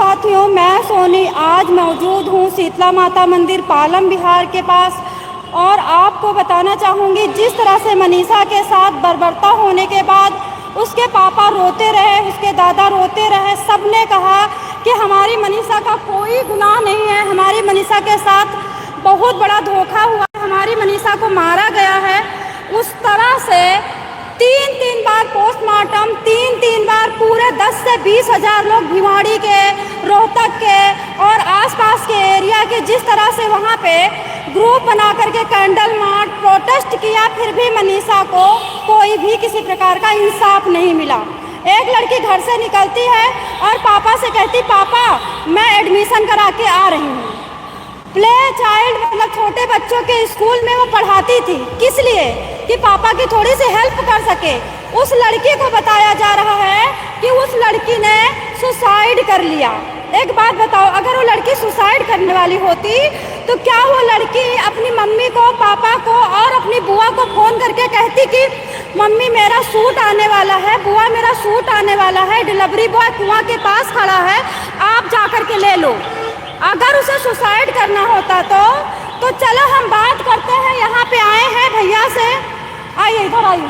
साथियों, मैं सोनी आज मौजूद हूँ शीतला माता मंदिर पालम बिहार के पास और आपको बताना चाहूँगी जिस तरह से मनीषा के साथ बर्बरता होने के बाद उसके पापा रोते रहे, उसके दादा रोते रहे, सबने कहा कि हमारी मनीषा का कोई गुनाह नहीं है, हमारी मनीषा के साथ बहुत बड़ा धोखा हुआ है, हमारी मनीषा को मारा गया है। उस तरह से तीन बार पोस्टमार्टम, तीन बार पूरे 10 से 20 हज़ार लोग भिवाड़ी के, रोहतक के और आसपास के एरिया के जिस तरह से वहाँ पे ग्रुप बना करके कैंडल मार्च प्रोटेस्ट किया, फिर भी मनीषा को कोई भी किसी प्रकार का इंसाफ नहीं मिला। एक लड़की घर से निकलती है और पापा से कहती, पापा मैं एडमिशन करा के आ रही हूँ। प्ले चाइल्ड मतलब छोटे बच्चों के स्कूल में वो पढ़ाती थी, किस लिए? कि पापा की थोड़ी सी हेल्प कर सके। उस लड़की को बताया जा रहा है कि उस लड़की ने सुसाइड कर लिया। एक बात बताओ, अगर वो लड़की सुसाइड करने वाली होती तो क्या वो लड़की अपनी मम्मी को, पापा को और अपनी बुआ को फ़ोन करके कहती कि मम्मी मेरा सूट आने वाला है, बुआ मेरा सूट आने वाला है, डिलीवरी बॉय कुआं के पास खड़ा है, आप जा कर के ले लो। अगर उसे सुसाइड करना होता तो चलो हम बात करते हैं। यहाँ पे आए हैं भैया से, आइए इधर आइए।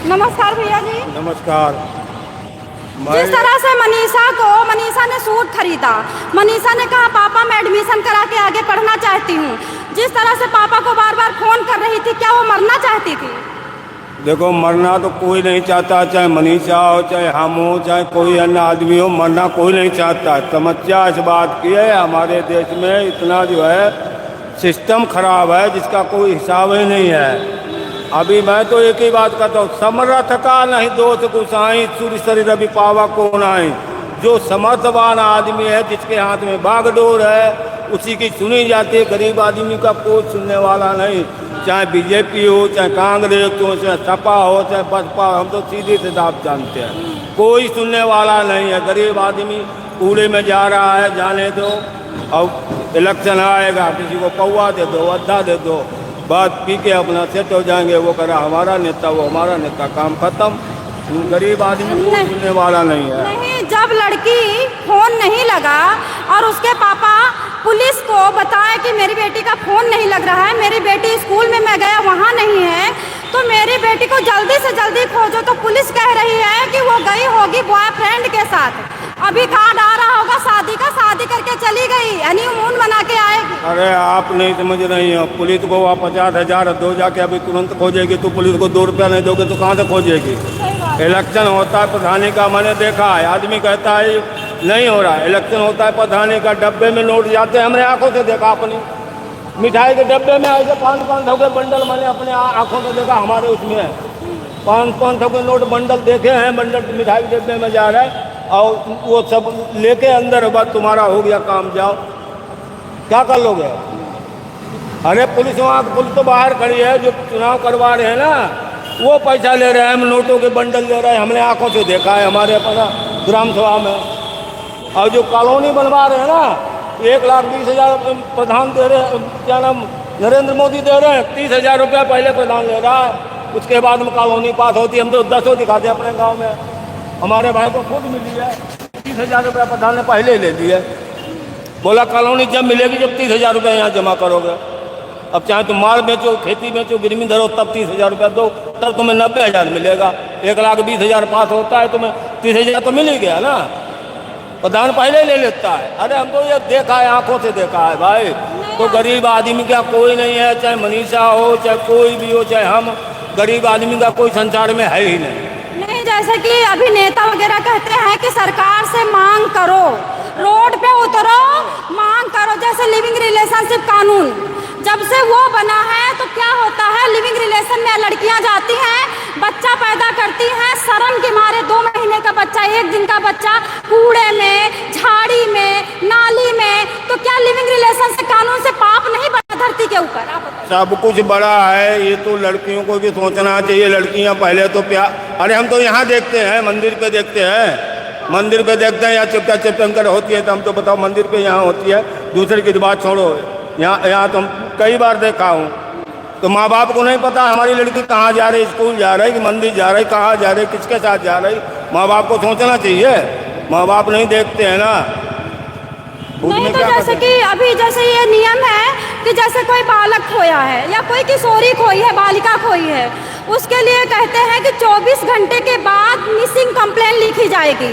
नमस्कार भैया जी। नमस्कार। जिस तरह से मनीषा ने सूट खरीदा, मनीषा ने कहा पापा मैं एडमिशन करा के आगे पढ़ना चाहती हूँ। जिस तरह से पापा को बार बार फोन कर रही थी, क्या वो मरना चाहती थी? देखो, मरना तो कोई नहीं चाहता, चाहे मनीषा हो, चाहे हम हो, चाहे कोई अन्य आदमी हो, मरना कोई नहीं चाहता। समस्या इस बात की है हमारे देश में इतना जो है सिस्टम खराब है जिसका कोई हिसाब ही नहीं है। अभी मैं तो एक ही बात कहता हूँ, समर्थ का नहीं दोष गुसाई, सूर्य शरीर रवि पावा को नहीं। जो समर्थवान आदमी है, जिसके हाथ में बागडोर है, उसी की सुनी जाती है। गरीब आदमी का कोई सुनने वाला नहीं, चाहे बीजेपी हो, चाहे कांग्रेस हो, चाहे सपा हो, चाहे बसपा हो, हम तो सीधे से आप जानते हैं, कोई सुनने वाला नहीं है। गरीब आदमी कूड़े में जा रहा है, जाने दो। अब इलेक्शन आएगा, किसी को पौवा दे दो, अद्धा दे दो, बात पी के अपना सेट हो जाएंगे। वो करा हमारा नेता, वो हमारा नेता, काम खत्म। गरीब आदमी को सुनने वाला नहीं है। नहीं, जब लड़की फोन नहीं लगा और उसके पापा पुलिस को बताया कि मेरी बेटी का फोन नहीं लग रहा है, मेरी बेटी स्कूल में मैं गया वहाँ नहीं है, तो मेरी बेटी को जल्दी से जल्दी खोजो, तो पुलिस कह रही है कि वो गई होगी बॉयफ्रेंड के साथ। अभी कार्ड आ रहा होगा शादी का, शादी करके चली गई, हनीमून बना के आएगी। अरे आप नहीं समझ रही हो, पुलिस को वहाँ 50,000 दो जाके अभी तुरंत खोजेगी, तो पुलिस को 2 रुपया नहीं दोगे तो कहाँ से खोजेगी? इलेक्शन होता है प्रधानी का, मैंने देखा है, आदमी कहता है नहीं हो रहा है। इलेक्शन होता है प्रधानी का, डब्बे में नोट जाते हैं, हमने आंखों से देखा। अपनी मिठाई के डब्बे में ऐसे 500 के बंडल मैंने अपने आंखों से देखा। हमारे उसमें 500 के नोट बंडल देखे हैं, बंडल मिठाई के डब्बे में जा रहा है और वो सब लेके अंदर, बस तुम्हारा हो गया काम, जाओ। क्या कर लोगे? अरे पुलिस वहाँ, पुलिस तो बाहर खड़ी है, जो चुनाव करवा रहे हैं ना, वो पैसा ले रहे हैं, हम नोटों के बंडल ले रहे हैं, हमने आंखों से देखा है हमारे अपना ग्राम सभा में। और जो कॉलोनी बनवा रहे हैं ना, 1,20,000 प्रधान दे रहे हैं, क्या नाम, नरेंद्र मोदी दे रहे हैं। 30,000 रुपया पहले प्रधान ले रहा है, उसके बाद में कॉलोनी पास होती है। हम तो 10 दिखाते हैं अपने गाँव में, हमारे भाई को खुद मिली है। 30,000 रुपया प्रधान ने पहले ले दिया, बोला कॉलोनी जब मिलेगी जब 30,000 रुपया यहाँ जमा करोगे। अब चाहे तुम माल बेचो, खेती बेचो, गिरवी धरो, तब 30,000 रुपया दो, तब तुम्हें 90,000 मिलेगा। 1,20,000 पास होता है, तुम्हें 30,000 तो मिल ही गया ना, प्रधान पहले ले लेता है। अरे हम तो ये देखा है, आंखों से देखा है भाई। तो गरीब आदमी का कोई नहीं है, चाहे मनीषा हो, चाहे कोई भी हो, चाहे हम, गरीब आदमी का कोई संसार में है ही नहीं। जैसे कि अभी नेता वगैरह कहते हैं कि सरकार से मांग करो, रोड पे उतरो, मांग करो। जैसे लिविंग रिलेशनशिप कानून जब से वो बना है तो क्या होता है, लिविंग रिलेशन में लड़कियां जाती हैं, बच्चा पैदा करती हैं, शर्म के मारे 2 महीने का बच्चा, 1 दिन का बच्चा कूड़े में, झाड़ी में, नाली में, तो क्या लिविंग रिलेशन से कानून से पाप नहीं बना धरती के ऊपर? सब कुछ बड़ा है, ये तो लड़कियों को भी सोचना चाहिए। लड़कियां पहले तो प्यार, अरे हम तो यहाँ देखते हैं, मंदिर पे देखते हैं, मंदिर पे देखते हैं, या चिपका चिपकर होती है, तो हम तो बताओ मंदिर पे यहाँ होती है। दूसरे की बात छोड़ो, यहाँ तो हम कई बार देखा हूँ। तो माँ बाप को नहीं पता हमारी लड़की कहाँ जा रही, स्कूल जा रही, मंदिर जा रही, कहाँ जा रही, किसके साथ जा रही। माँ बाप को सोचना चाहिए, माँ बाप नहीं देखते हैं ना। नहीं तो जैसे कि अभी जैसे ये नियम है कि जैसे कोई बालक खोया है या कोई किशोरी खोई है, बालिका खोई है, उसके लिए कहते हैं कि 24 घंटे के बाद मिसिंग कंप्लेन लिखी जाएगी,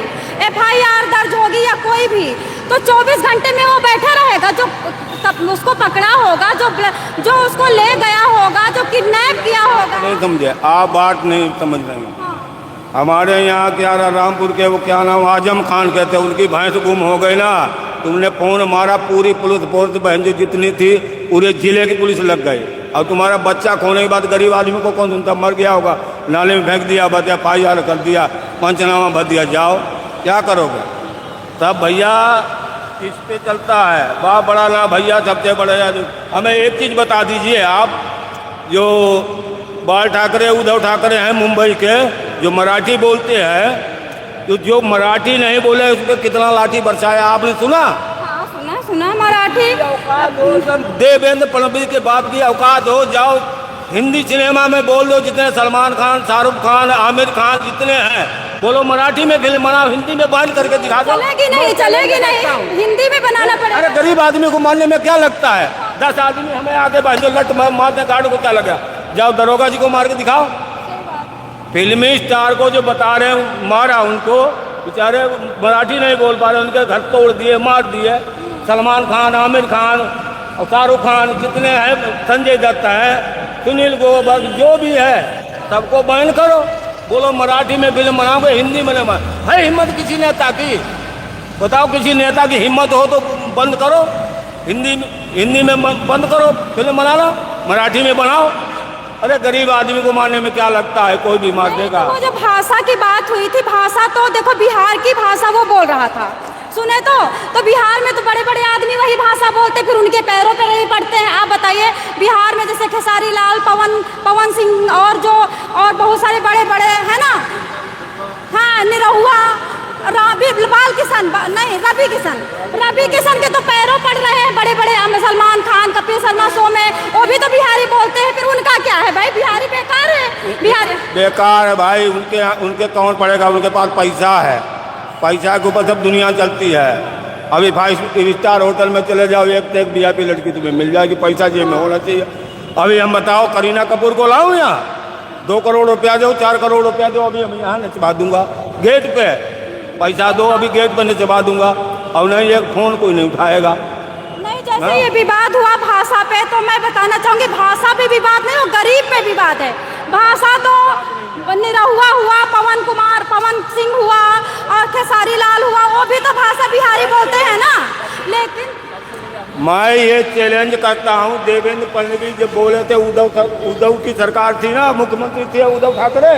FIR दर्ज होगी या कोई भी, तो 24 घंटे में वो बैठा रहेगा। जो तब उसको पकड़ा होगा, जो उसको ले गया होगा, जो किडनैप किया होगा। नहीं समझे आप, बात नहीं समझ रहे हैं। हमारे यहाँ क्या रामपुर के वो क्या नाम आजम खान कहते हैं, उनकी भैंस गुम हो गई ना, तुमने फोन मारा, पूरी पुलिस फोर्स बहन जी जितनी थी पूरे जिले की पुलिस लग गई। और तुम्हारा बच्चा खोने के बाद गरीब आदमी को कौन सुनता, मर गया होगा, नाले में फेंक दिया, बस FIR कर दिया, पंचनामा भर दिया, जाओ क्या करोगे। तब भैया इस पे चलता है, बाप बड़ा ना भैया सबसे बड़े। हमें एक चीज़ बता दीजिए आप, जो बाल ठाकरे उद्धव ठाकरे हैं मुंबई के, जो मराठी बोलते हैं, तो जो मराठी नहीं बोले उस पर कितना लाठी बरसाया आपने सुना? हाँ, सुना मराठी। देवेंद्र फडणवीस के बाप की औकात हो, जाओ हिंदी सिनेमा में बोल दो, जितने सलमान खान, शाहरुख खान, आमिर खान जितने हैं, बोलो मराठी में फिल्म बनाओ, हिंदी में बंद करके दिखा दो। चलेगी नहीं, हिंदी में बनाना पड़ेगा। अरे गरीब आदमी को मारने में क्या लगता है, 10 आदमी हमें आगे बढ़, जो लट मारने काट को क्या लगा, जाओ दरोगा जी को मार के दिखाओ। फिल्मी स्टार को जो बता रहे हैं मारा, उनको बेचारे मराठी नहीं बोल पा रहे, उनके घर तोड़ दिए, मार दिए। सलमान खान, आमिर खान और शाहरुख खान जितने हैं, संजय दत्त है, सुनील ग्रोवर, जो भी है, सबको बैन करो। बोलो मराठी में फिल्म बनाओगे, हिंदी में है हिम्मत किसी नेता की, बताओ किसी नेता की हिम्मत हो तो बंद करो, हिंदी में बंद करो फिल्म बनाना, मराठी में बनाओ। अरे गरीब आदमी को मारने में क्या लगता है, कोई भी मार देगा। वो जो भाषा की बात हुई थी, भाषा तो देखो बिहार की भाषा वो बोल रहा था, सुने तो बिहार में तो बड़े बड़े आदमी वही भाषा बोलते, फिर उनके पैरों पर नहीं पड़ते हैं। आप बताइए, बिहार में जैसे खेसारी लाल, पवन सिंह और बहुत सारे बड़े बड़े हैं ना, हाँ, निरहुआ, रवि किशन के तो पैरों पड़ रहे हैं बड़े बड़े, सलमान खान, कपिल शर्मा शो में, वो भी तो बिहारी बोलते हैं, फिर उनका क्या है भाई, बिहारी बेकार है, बिहारी बेकार है भाई, उनके कौन पड़ेगा, उनके पास पैसा है, पैसा के ऊपर सब दुनिया चलती है। अभी 5 स्टार होटल में चले जाओ, एक VIP लड़की तुम्हें मिल जाएगी, पैसा जेब में होना चाहिए। अभी हम बताओ, करीना कपूर को लाऊं यहाँ, 2 करोड़ रुपया दो, 4 करोड़ रुपया दो, अभी हम यहाँ नचवा दूंगा गेट पे, पैसा दो, अभी गेट पे नचवा दूंगा, और नहीं एक फ़ोन कोई नहीं उठाएगा। नहीं, जैसे ये विवाद हुआ भाषा पे, तो मैं बताना चाहूँगी भाषा पे विवाद नहीं, वो गरीब पे विवाद है। भाषा तो निरहुआ हुआ, पवन सिंह हुआ और खेसारी लाल हुआ, वो भी तो भाषा बिहारी बोलते हैं ना। लेकिन मैं ये चैलेंज करता हूँ, देवेंद्र फडणवीस जब बोले थे, उद्धव की सरकार थी ना, मुख्यमंत्री थे उद्धव ठाकरे,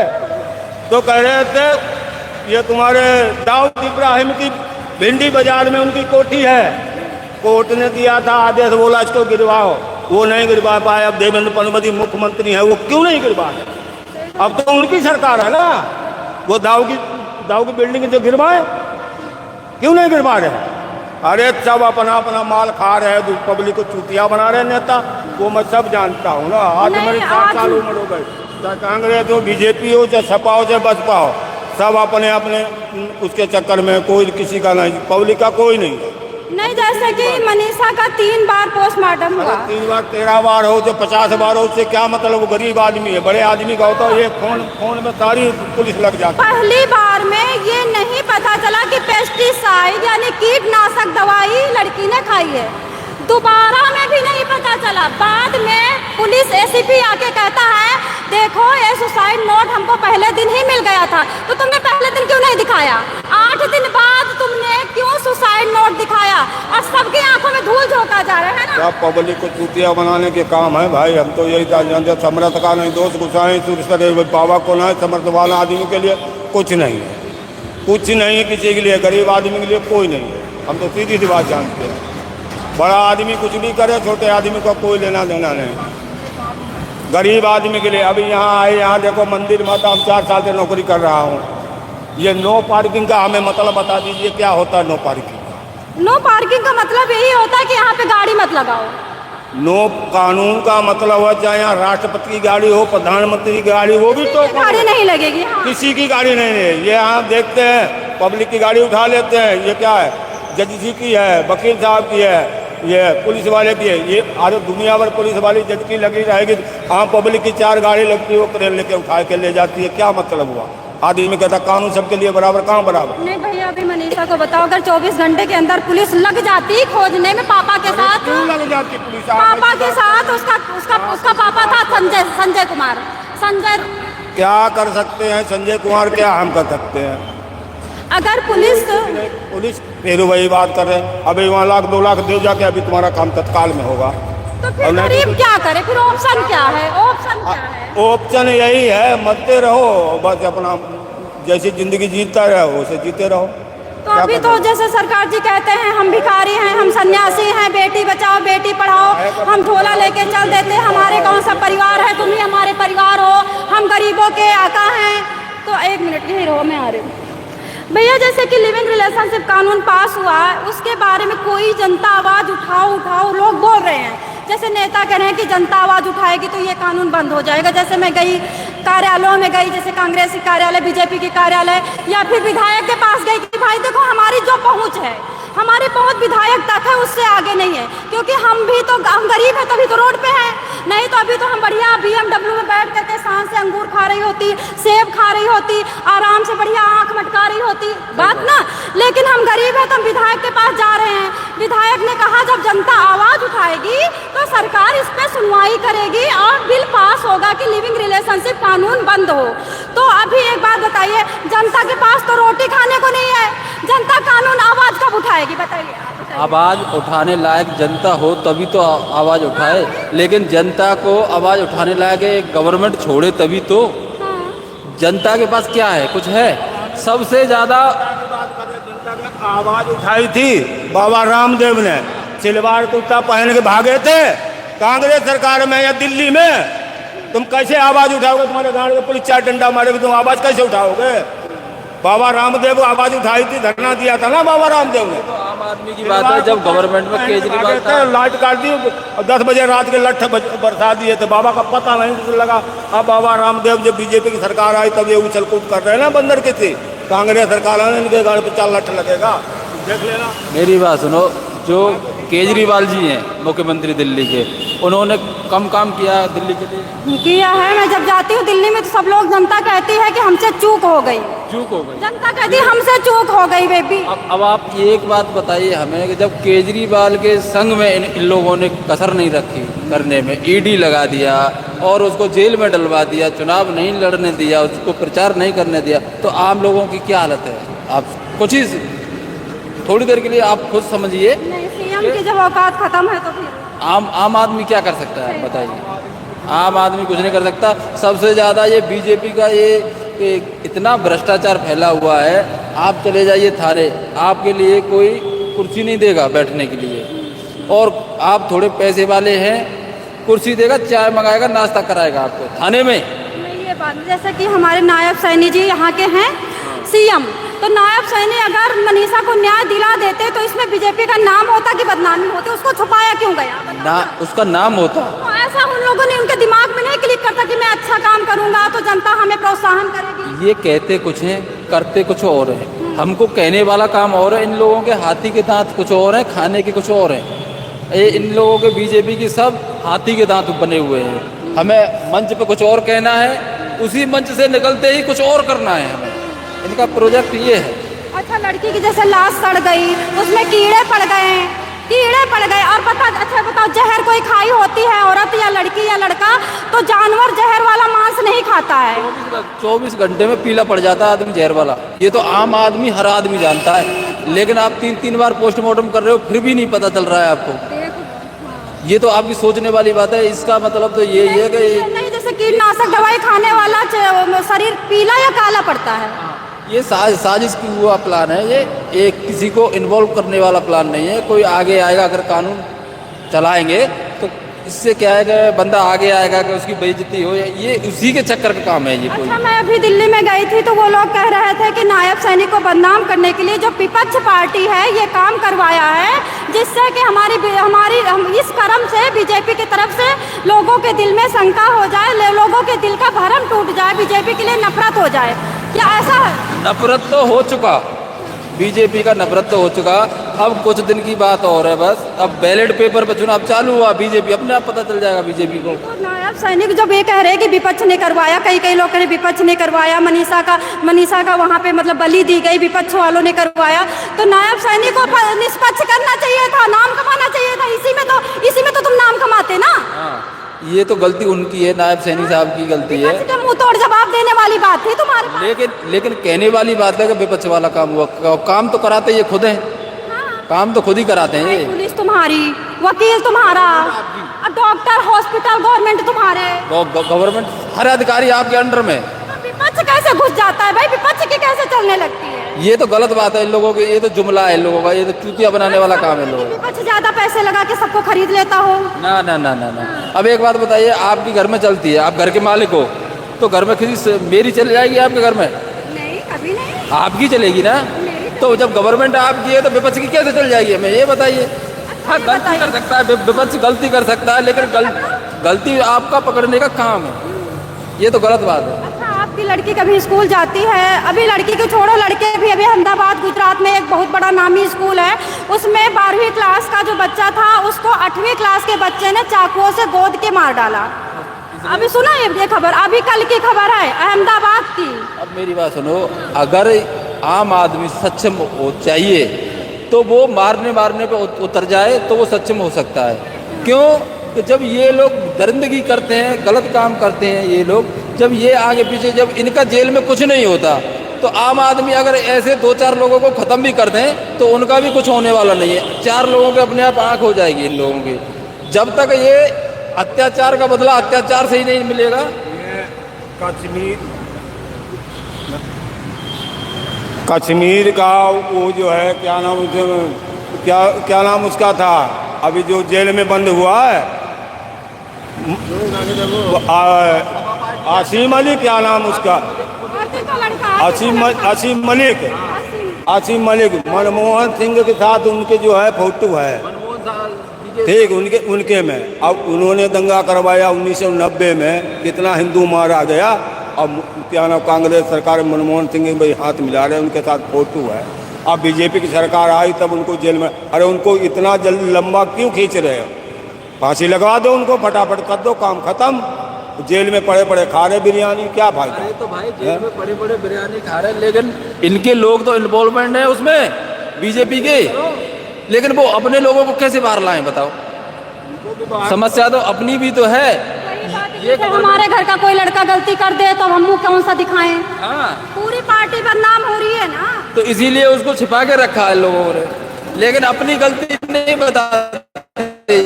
तो कह रहे थे ये तुम्हारे दाऊद इब्राहिम की भिंडी बाजार में उनकी कोठी है, कोर्ट ने दिया था आदेश, बोला इसको गिरवाओ, वो नहीं गिरवा पाए। अब देवेंद्र फडणवीस मुख्यमंत्री है, वो क्यों नहीं गिरवा रहे, अब तो उनकी सरकार है ना, वो दाऊ की बिल्डिंग जो गिरवाए, क्यों नहीं गिरवा रहे। अरे सब अपना अपना माल खा रहे हैं, पब्लिक को चूतिया बना रहे नेता, वो मैं सब जानता हूँ ना। आज मेरी 60 साल उम्र हो गई, चाहे कांग्रेस हो, BJP हो, चाहे सपा हो, चाहे बसपा हो, सब अपने अपने उसके चक्कर में, कोई किसी का नहीं, पब्लिक का कोई नहीं। जैसे कि मनीषा का 3 बार पोस्टमार्टम हुआ, 3 बार 13 बार हो, जो 50 बार हो, उससे क्या मतलब, वो गरीब आदमी है, बड़े आदमी का होता है, ये फोन में सारी पुलिस लग जाती है। पहली बार में ये नहीं पता चला कि पेस्टिसाइड यानी कीटनाशक दवाई लड़की ने खाई है, दोबारा में भी नहीं पता चला। बाद में पुलिस ACP आके कहता है, देखो ये सुसाइड नोट हमको पहले दिन ही मिल गया था, तो तुमने पहले दिन क्यों नहीं दिखाया, 8 दिन बाद तुमने क्यों सुसाइड नोट दिखाया, और सबकी आंखों में धूल झोंका जा रहा है ना। पब्लिक को चूतिया बनाने के काम है भाई, हम तो यही जानते, समर्थ का नहीं दोस्त गुस्साएं, बाबा को ना, समर्थ वाला आदमी के लिए कुछ नहीं है, कुछ नहीं है किसी के लिए, गरीब आदमी के लिए कोई नहीं है। हम तो सीधी सी बात जानते हैं, बड़ा आदमी कुछ भी करे, छोटे आदमी को कोई लेना देना नहीं, गरीब आदमी के लिए। अभी यहाँ आए, यहाँ देखो मंदिर माता, हम 4 साल से नौकरी कर रहा हूँ, ये नो पार्किंग का हमें मतलब बता दीजिए, क्या होता है नो पार्किंग? नो पार्किंग का मतलब यही होता है कि यहाँ पे गाड़ी मत लगाओ, नो कानून का मतलब है चाहे यहाँ राष्ट्रपति की गाड़ी हो, प्रधानमंत्री की गाड़ी, वो भी तो गाड़ी नहीं लगेगी। हाँ। किसी की गाड़ी नहीं है। ये यहाँ देखते हैं पब्लिक की गाड़ी उठा लेते हैं। ये क्या है, जज जी की है, वकील साहब की है, ये पुलिस वाले की है। ये अरे दुनिया भर पुलिस वाली जज की लगी रहेगी, हाँ पब्लिक की 4 गाड़ी लगती है, वो क्रेन लेके उठा के ले जाती है। क्या मतलब हुआ? आदमी कहता कानून सबके लिए बराबर, कहाँ बराबर? नहीं भैया, अभी मनीषा को बताओ, अगर 24 घंटे के अंदर पुलिस लग जाती खोजने में पापा के साथ, क्यों लग जाती पुलिस? पापा के साथ उसका पापा था संजय कुमार। संजय क्या कर सकते हैं संजय कुमार, क्या हम कर सकते हैं? अगर पुलिस फिर वही बात कर रहे हैं, अभी 1 लाख 2 लाख दे जाके अभी तुम्हारा काम तत्काल में होगा। तो फिर गरीब क्या करे? फिर ऑप्शन क्या है? ऑप्शन क्या है? ऑप्शन यही है, मरते रहो बस, अपना जैसी जिंदगी जीतता रहो उसे जीते रहो। तो अभी तो जैसे सरकार जी कहते हैं हम भिखारी हैं, हम सन्यासी हैं, बेटी बचाओ बेटी पढ़ाओ, हम झोला लेके चल देते, हमारे कौन सा परिवार है, तुम ही हमारे परिवार हो, हम गरीबों के आका हैं। तो 1 मिनट यही रहो, मैं आ रही हूँ भैया। जैसे कि लिव इन रिलेशनशिप कानून पास हुआ है, उसके बारे में कोई जनता आवाज़ उठाओ लोग बोल रहे हैं। जैसे नेता कह रहे हैं कि जनता आवाज़ उठाएगी तो ये कानून बंद हो जाएगा। जैसे मैं गई कार्यालयों में गई, जैसे कांग्रेस की कार्यालय, बीजेपी की कार्यालय, या फिर विधायक के पास गई कि भाई देखो हमारी जो पहुंच है, हमारी पहुंच विधायक तक है, उससे आगे नहीं है, क्योंकि हम गरीब हैं तभी तो रोड पे हैं। नहीं तो अभी तो हम बढ़िया BMW में बैठ करके सांस से अंगूर खा रही होती, सेब खा रही होती, आराम से बढ़िया आंख मटका रही होती, बात ना। लेकिन हम गरीब हैं तो हम विधायक के पास जा रहे हैं। विधायक ने कहा जब जनता आवाज़ उठाएगी तो सरकार इस पर सुनवाई करेगी और बिल पास होगा कि लिविंग रिलेशनशिप कानून बंद हो। तो अभी एक बात बताइए, जनता के पास तो रोटी खाने को नहीं है, जनता कानून आवाज़ कब उठाएगी? बताइए। आवाज़ उठाने लायक जनता हो तभी तो आवाज़ उठाए, लेकिन जनता को आवाज़ उठाने लायक गवर्नमेंट छोड़े तभी तो। जनता के पास क्या है? कुछ है? सबसे ज़्यादा आवाज़ उठाई थी बाबा रामदेव ने, सिलवार कुर्ता पहन के भागे थे कांग्रेस सरकार में या दिल्ली में। तुम कैसे आवाज़ उठाओगे? तुम्हारे गाँव में पुलिस 4 डंडा मारेगी, तुम आवाज़ कैसे उठाओगे? बाबा रामदेव आवाज़ उठाई थी, धरना दिया था ना बाबा रामदेव ने। तो आम आदमी की बात है, जब गवर्नमेंट में केजरीवाल था, लाइट काट दी और 10 बजे रात के लठ बरसा दिए थे। बाबा का पता नहीं लगा। अब बाबा रामदेव जब बीजेपी की सरकार आई तब ये उछल कूद कर रहे हैं ना बंदर की थी। कांग्रेस सरकार है, इनके गाड़ी पर 4 लठ लगेगा, देख लेना। मेरी बात सुनो, जो केजरीवाल जी हैं मुख्यमंत्री दिल्ली के, उन्होंने कम काम किया दिल्ली के लिए? किया है। मैं जब जाती हूँ दिल्ली में तो सब लोग, जनता कहती है कि हमसे चूक हो गई। चूक हो गई? जनता कहती है हमसे चूक हो गई बेबी। अब आप ये एक बात बताइए हमें कि जब केजरीवाल के संग में इन लोगों ने कसर नहीं रखी करने में, ईडी लगा दिया और उसको जेल में डलवा दिया, चुनाव नहीं लड़ने दिया, उसको प्रचार नहीं करने दिया, तो आम लोगों की क्या हालत है? आप कुछ ही थोड़ी देर के लिए आप खुद समझिए। सीएम की जब औकात खत्म है तो फिर आम आदमी क्या कर सकता है? बताइए। आम आदमी कुछ नहीं कर सकता। सबसे ज़्यादा ये बीजेपी का ये इतना भ्रष्टाचार फैला हुआ है। आप चले जाइए थाने, आपके लिए कोई कुर्सी नहीं देगा बैठने के लिए, और आप थोड़े पैसे वाले हैं, कुर्सी देगा, चाय मंगाएगा, नाश्ता कराएगा आपको थाने में। ये बात जैसे कि हमारे नायब सैनी जी यहाँ के हैं सीएम, तो नायब सैनी अगर मनीषा को न्याय दिला देते तो इसमें बीजेपी का नाम होता कि बदनामी होती? उसको छुपाया क्यों गया? ना उसका नाम होता। तो ऐसा उन लोगों ने उनके दिमाग में नहीं क्लिक करता कि मैं अच्छा काम करूंगा तो जनता हमें प्रोत्साहन करेगी। ये कहते कुछ हैं, करते कुछ और है। हमको कहने वाला काम और है, इन लोगों के हाथी के दांत कुछ और हैं, खाने के कुछ और हैं। ये इन लोगों के बीजेपी की सब हाथी के दांत बने हुए हैं। हमें मंच पे कुछ और कहना है, उसी मंच से निकलते ही कुछ और करना है हमें। इनका प्रोजेक्ट ये है। अच्छा, लड़की की जैसे लाश सड़ गई, उसमें कीड़े पड़ गए और अच्छा बताओ, जहर कोई खाई होती है औरत या लड़की या लड़का, तो जानवर जहर वाला मांस नहीं खाता है। 24 घंटे में पीला पड़ जाता है आदमी जहर वाला। ये तो आम आदमी, हर आदमी जानता है, लेकिन आप 3-3 बार पोस्टमार्टम कर रहे हो फिर भी नहीं पता चल रहा है आपको। ये तो आपकी सोचने वाली बात है। इसका मतलब तो ये है कि नहीं, जैसे कीटनाशक दवाई खाने वाला शरीर पीला या काला पड़ता है। ये साजिश की हुआ प्लान है। ये एक किसी को इन्वॉल्व करने वाला प्लान नहीं है। कोई आगे आएगा, अगर कानून चलाएंगे तो इससे क्या है कि बंदा आगे आएगा कि उसकी बेइज्जती हो, ये उसी के चक्कर का काम है ये कोई। अच्छा, मैं अभी दिल्ली में गई थी तो वो लोग कह रहे थे कि नायब सैनिक को बदनाम करने के लिए जो विपक्ष पार्टी है ये काम करवाया है, जिससे कि हम इस कर्म से बीजेपी की तरफ से लोगों के दिल में शंका हो जाए, लोगों के दिल का भरम टूट जाए, बीजेपी के लिए नफरत हो जाए। क्या ऐसा है? नफरत तो हो चुका, बीजेपी का नफरत तो हो चुका। अब कुछ दिन की बात और है बस। अब बैलेट पेपर पर चुनाव चालू हुआ, बीजेपी अपने आप पता चल जाएगा बीजेपी को। तो नायब सैनिक जब ये कह रहे हैं कि विपक्ष ने करवाया, कई लोग कह रहे विपक्ष ने करवाया, मनीषा का वहाँ पे मतलब बलि दी गई, विपक्ष वालों ने करवाया, तो नायब सैनिक को निष्पक्ष करना चाहिए था, नाम कमाना चाहिए था। इसी में तो तुम नाम कमाते ना। ये तो गलती उनकी है, नायब सैनिक साहब की गलती है। मुंह तोड़ जवाब देने वाली बात थी तुम्हारे पास। लेकिन कहने वाली बात है कि विपक्ष वाला काम हुआ, काम तो कराते ये खुद हैं। काम तो खुद ही कराते हैं ये। पुलिस तुम्हारी, वकील तुम्हारा, डॉक्टर, हॉस्पिटल, गवर्नमेंट तुम्हारे, गवर्नमेंट हर अधिकारी आपके अंडर में। विपक्ष कैसे घुस जाता है भाई? विपक्ष की कैसे चलने लगती है? ये तो गलत बात है इन लोगों की, ये तो जुमला है इन लोगों का, ये तो चूतिया बनाने वाला काम है लोगों का। विपक्ष ज्यादा पैसे लगा के सबको खरीद लेता हो। ना ना ना ना ना। अब एक बात बताइए, आपकी घर में चलती है, आप घर के मालिक हो, तो घर में किसी मेरी चली जाएगी आपके घर में? नहीं, कभी नहीं। आपकी चलेगी ना। तो जब गवर्नमेंट आपकी है तो विपक्ष की कैसे चल जाएगी? हमें ये बताइए। हाँ, गलती कर सकता है विपक्ष, गलती कर सकता है, लेकिन गलती आपका पकड़ने का काम है, ये तो गलत बात है। अच्छा, आपकी लड़की कभी स्कूल जाती है? अभी लड़की को छोड़ो, लड़के भी अभी अहमदाबाद गुजरात में एक बहुत बड़ा नामी स्कूल है, उसमें 12वीं क्लास का जो बच्चा था उसको 8वीं क्लास के बच्चे ने चाकुओं से गोद के मार डाला। अभी सुना ये खबर, अभी कल की खबर है अहमदाबाद की। अब मेरी बात सुनो, अगर आम आदमी सक्षम हो चाहिए तो वो मारने पे उतर जाए तो वो सक्षम हो सकता है। क्यों? कि जब ये लोग दरिंदगी करते हैं, गलत काम करते हैं ये लोग, जब ये आगे पीछे, जब इनका जेल में कुछ नहीं होता, तो आम आदमी अगर ऐसे 2-4 लोगों को ख़त्म भी कर दें तो उनका भी कुछ होने वाला नहीं है। 4 लोगों के अपने आप आँख हो जाएगी इन लोगों की। जब तक ये अत्याचार का बदला अत्याचार से ही नहीं मिलेगा। कश्मीर का वो जो है क्या नाम उसका था, अभी जो जेल में बंद हुआ है, आसिम अली, क्या नाम उसका, आसिम मलिक, मनमोहन सिंह के साथ उनके जो है फोटो है, ठीक, उनके में। अब उन्होंने दंगा करवाया 1990 में, कितना हिंदू मारा गया। अब क्या नाम कांग्रेस सरकार मनमोहन सिंह भाई हाथ मिला रहे, उनके साथ फोटो है। अब बीजेपी की सरकार आई तब उनको जेल में, अरे उनको इतना जल्दी लंबा क्यों खींच रहे हो? फांसी लगवा दो उनको, फटाफट कर दो, काम खत्म। जेल में पड़े खा रहे बिरयानी, क्या फायदा? तो भाई जेल में पड़े बिरयानी खा रहे, लेकिन इनके लोग तो इन्वॉल्वमेंट है उसमें बीजेपी के, लेकिन वो अपने लोगों को कैसे बाहर लाएं बताओ? समस्या तो अपनी भी तो है। ये हमारे घर का कोई लड़का गलती कर दे तो हम मुंह कौन सा दिखाएं? हाँ, पूरी पार्टी बदनाम हो रही है ना। तो इसीलिए उसको छिपा के रखा है लोगों ने, लेकिन अपनी गलती नहीं बताते।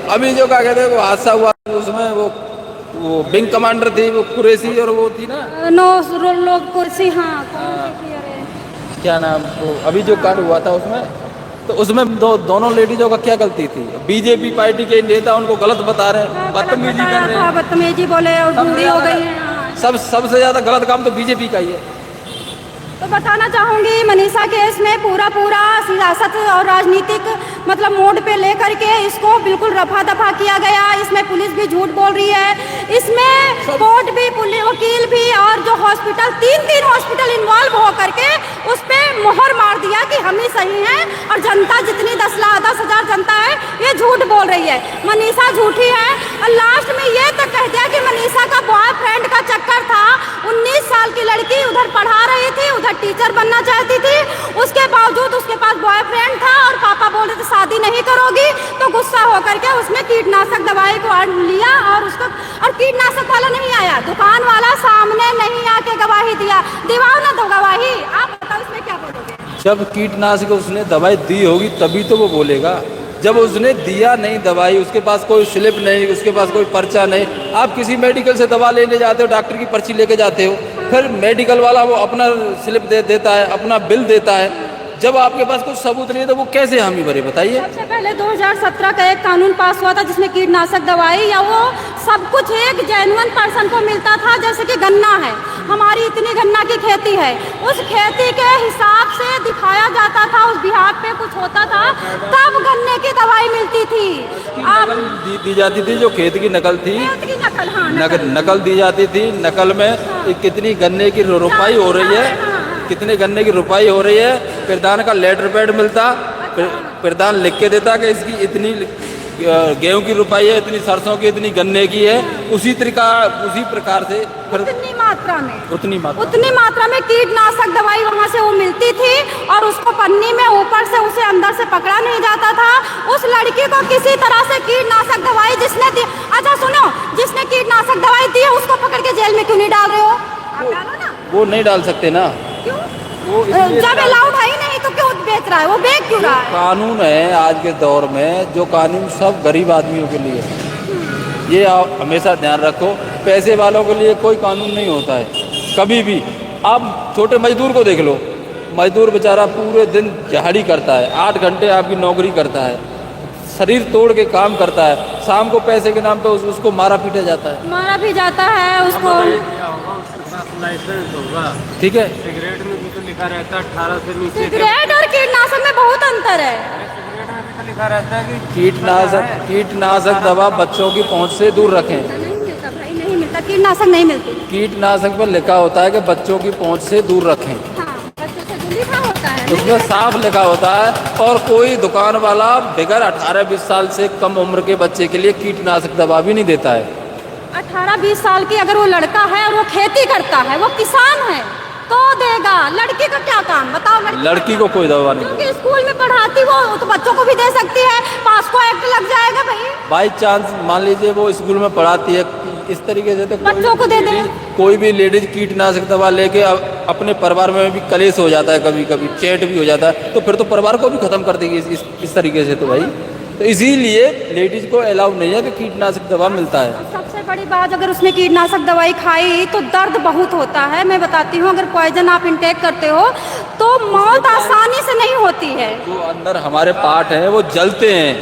अभी जो क्या कहते हैं वो हादसा हुआ, उसमें वो विंग कमांडर थी, वो कुरैशी, और वो थी ना लोग कुर्सी, हाँ, क्या नाम, वो अभी जो कांड हुआ था उसमें, तो उसमें दोनों लेडीजों का क्या गलती थी? बीजेपी पार्टी के नेता उनको गलत बता रहे हैं, बदतमीजी कर रहे हैं, बदतमीजी बोले और बूढ़ी हो गई है। सबसे ज्यादा गलत काम तो बीजेपी का ही है। तो बताना चाहूँगी, मनीषा केस में पूरा सियासत और राजनीतिक मतलब मोड पे लेकर के इसको बिल्कुल रफा दफा किया गया। इसमें पुलिस भी झूठ बोल रही है, इसमें कोर्ट भी, वकील भी, और जो हॉस्पिटल, 3 हॉस्पिटल इन्वॉल्व हो करके उस पर मोहर मार दिया कि हम ही सही हैं, और जनता जितनी 10,000 जनता है ये झूठ बोल रही है, मनीषा झूठी है। और लास्ट में ये तक कह दिया कि मनीषा का बॉयफ्रेंड का चक्कर था। 19 साल की लड़की उधर पढ़ा रही थी, उधर टीचर बनना चाहती थी, उसके बावजूद उसके पास बॉयफ्रेंड था, और पापा बोल रहे थे शादी नहीं करोगी, तो गुस्सा होकर के उसने कीटनाशक दवाई को लिया, और कीटनाशक वाला नहीं आया, दुकान वाला सामने नहीं आके गवाही दिया। दिवाओ ना दो गवाही, आप बताओ इसमें क्या बोलोगे? जब कीटनाशक उसने दवाई दी होगी तभी तो वो बोलेगा। जब उसने दिया नहीं दवाई, उसके पास कोई स्लिप नहीं, उसके पास कोई पर्चा नहीं। आप किसी मेडिकल से दवा लेने जाते हो, डॉक्टर की पर्ची लेके जाते हो, फिर मेडिकल वाला वो अपना स्लिप देता है, अपना बिल देता है, जब आपके पास कुछ सबूत नहीं है तो वो कैसे हामी भरे बताइए। सबसे पहले 2017 का एक कानून पास हुआ था जिसमें कीटनाशक दवाई या वो सब कुछ एक जेन्युइन पर्सन को मिलता था। जैसे कि गन्ना है, हमारी इतनी गन्ना की खेती है, उस खेती के हिसाब से दिखाया जाता था, उस बिहार पे कुछ होता था तब गन्ने की दवाई मिलती थी। अब दी जाती थी जो खेत की नकल थी, खेत की नकल, हाँ, नकल दी जाती थी। नकल में कितनी गन्ने की रुपाई हो रही है, कितने गन्ने की रुपाई हो रही है, प्रधान का लेटर पैड मिलता, प्रधान लिख के देता कि इसकी इतनी गेहूं की रुपाई है, इतनी सरसों की, इतनी गन्ने की है। उसी प्रकार से फिर उतनी मात्रा में कीटनाशक दवाई वहाँ से वो मिलती थी और उसको पन्नी में ऊपर से उसे अंदर से पकड़ा नहीं जाता था। उस लड़की को किसी तरह से कीटनाशक दवाई जिसने दी, अच्छा सुनो, जिसने कीटनाशक दवाई दी है उसको पकड़ के जेल में क्यों नहीं डाल रहे हो? आप डालो ना। वो नहीं डाल सकते ना, क्यों? वो जब अलाउड है ही नहीं तो क्यों बेच रहा है, वो बेच क्यों रहा है? कानून है आज के दौर में, जो कानून सब गरीब आदमियों के लिए है। ये आप हमेशा ध्यान रखो, पैसे वालों के लिए कोई कानून नहीं होता है कभी भी। आप छोटे मजदूर को देख लो, मजदूर बेचारा पूरे दिन दिहाड़ी करता है, 8 घंटे आपकी नौकरी करता है, शरीर तोड़ के काम करता है, शाम को पैसे के नाम पे उसको मारा पीटा जाता है, मारा भी जाता है उसको। लाइसेंस होगा, ठीक है। सिगरेट में भी तो लिखा रहता है 18 से नीचे। सिगरेट और कीटनाशक में बहुत अंतर है। सिगरेट में भी तो लिखा रहता है कि कीटनाशक दवा बच्चों की पहुंच से दूर रखें। नहीं मिलता भाई, नहीं मिलता, कीटनाशक नहीं मिलती। कीटनाशक पर लिखा होता है कि बच्चों की पहुंच से दूर रखें, हाँ, बच्चों से जो लिखा होता है उसमें साफ लिखा होता है। और कोई दुकान वाला बगैर 18-20 साल से कम उम्र के बच्चे के लिए कीटनाशक दवा भी नहीं देता है। 18-20 साल की अगर वो लड़का है और वो खेती करता है, वो किसान है तो देगा। लड़की का क्या काम बताओ? लड़की को कोई दवा नहीं, क्योंकि स्कूल में पढ़ाती वो तो बच्चों को भी दे सकती है, पास्को एक्ट लग जाएगा भाई। बाई चांस मान लीजिए वो स्कूल में पढ़ाती है, इस तरीके से तो बच्चों को दे दे। कोई भी लेडीज कीटनाशक दवा लेके अपने परिवार में भी कलेश हो जाता है, कभी कभी चैट भी हो जाता है, तो फिर तो परिवार को भी खत्म कर देगी इस तरीके से तो भाई। तो इसीलिए लेडीज को अलाउ नहीं है कि कीटनाशक दवा मिलता है। सबसे बड़ी बात, अगर उसने कीटनाशक दवाई खाई तो दर्द बहुत होता है। मैं बताती हूँ, अगर पॉइजन आप इंटेक करते हो तो मौत आसानी से नहीं होती है। जो अंदर हमारे पार्ट हैं वो जलते हैं।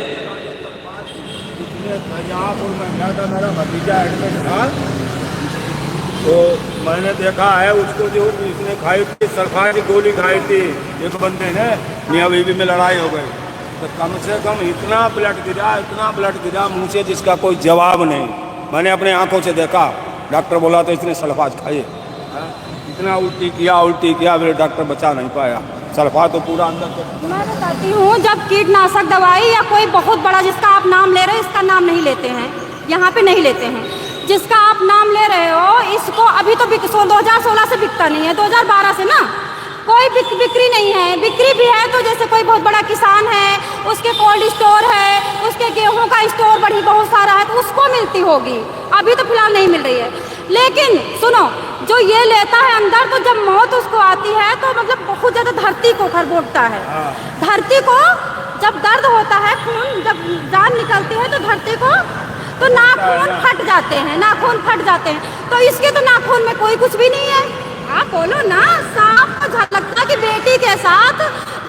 मेरा भतीजा एडमिट था तो मैंने देखा है उसको, जो इसने खाई थी सल्फा की गोली खाई थी एक बंदे ने, मियाँ बीवी में लड़ाई हो गई, तो कम से कम इतना ब्लड गिरा मुँह से जिसका कोई जवाब नहीं। मैंने अपने आंखों से देखा, डॉक्टर बोला तो इसने सल्फाज खाई, इतना उल्टी किया फिर डॉक्टर बचा नहीं पाया। सल्फा तो पूरा अंदर तो। मैं बताती हूँ, जब कीटनाशक दवाई या कोई बहुत बड़ा, जिसका आप नाम ले रहे हो, इसका नाम नहीं लेते हैं यहाँ पे, नहीं लेते हैं, जिसका आप नाम ले रहे हो, इसको अभी तो 2016 से बिकता नहीं है, 2012 से ना कोई बिक्री नहीं है। बिक्री भी है तो जैसे कोई बहुत बड़ा किसान है, उसके कोल्ड स्टोर है, उसके गेहूं का स्टोर बड़ी बहुत सारा है, तो उसको मिलती होगी। अभी तो फिलहाल नहीं मिल रही है। लेकिन सुनो, जो ये लेता है अंदर, तो जब मौत उसको आती है तो मतलब बहुत ज़्यादा धरती को खरबोटता है। धरती को जब दर्द होता है, खून जब जान निकलती है तो धरती को तो नाखून फट जाते हैं, तो इसके तो नाखून में कोई कुछ भी नहीं है। आप बोलो ना, साफ झलकता कि बेटी के साथ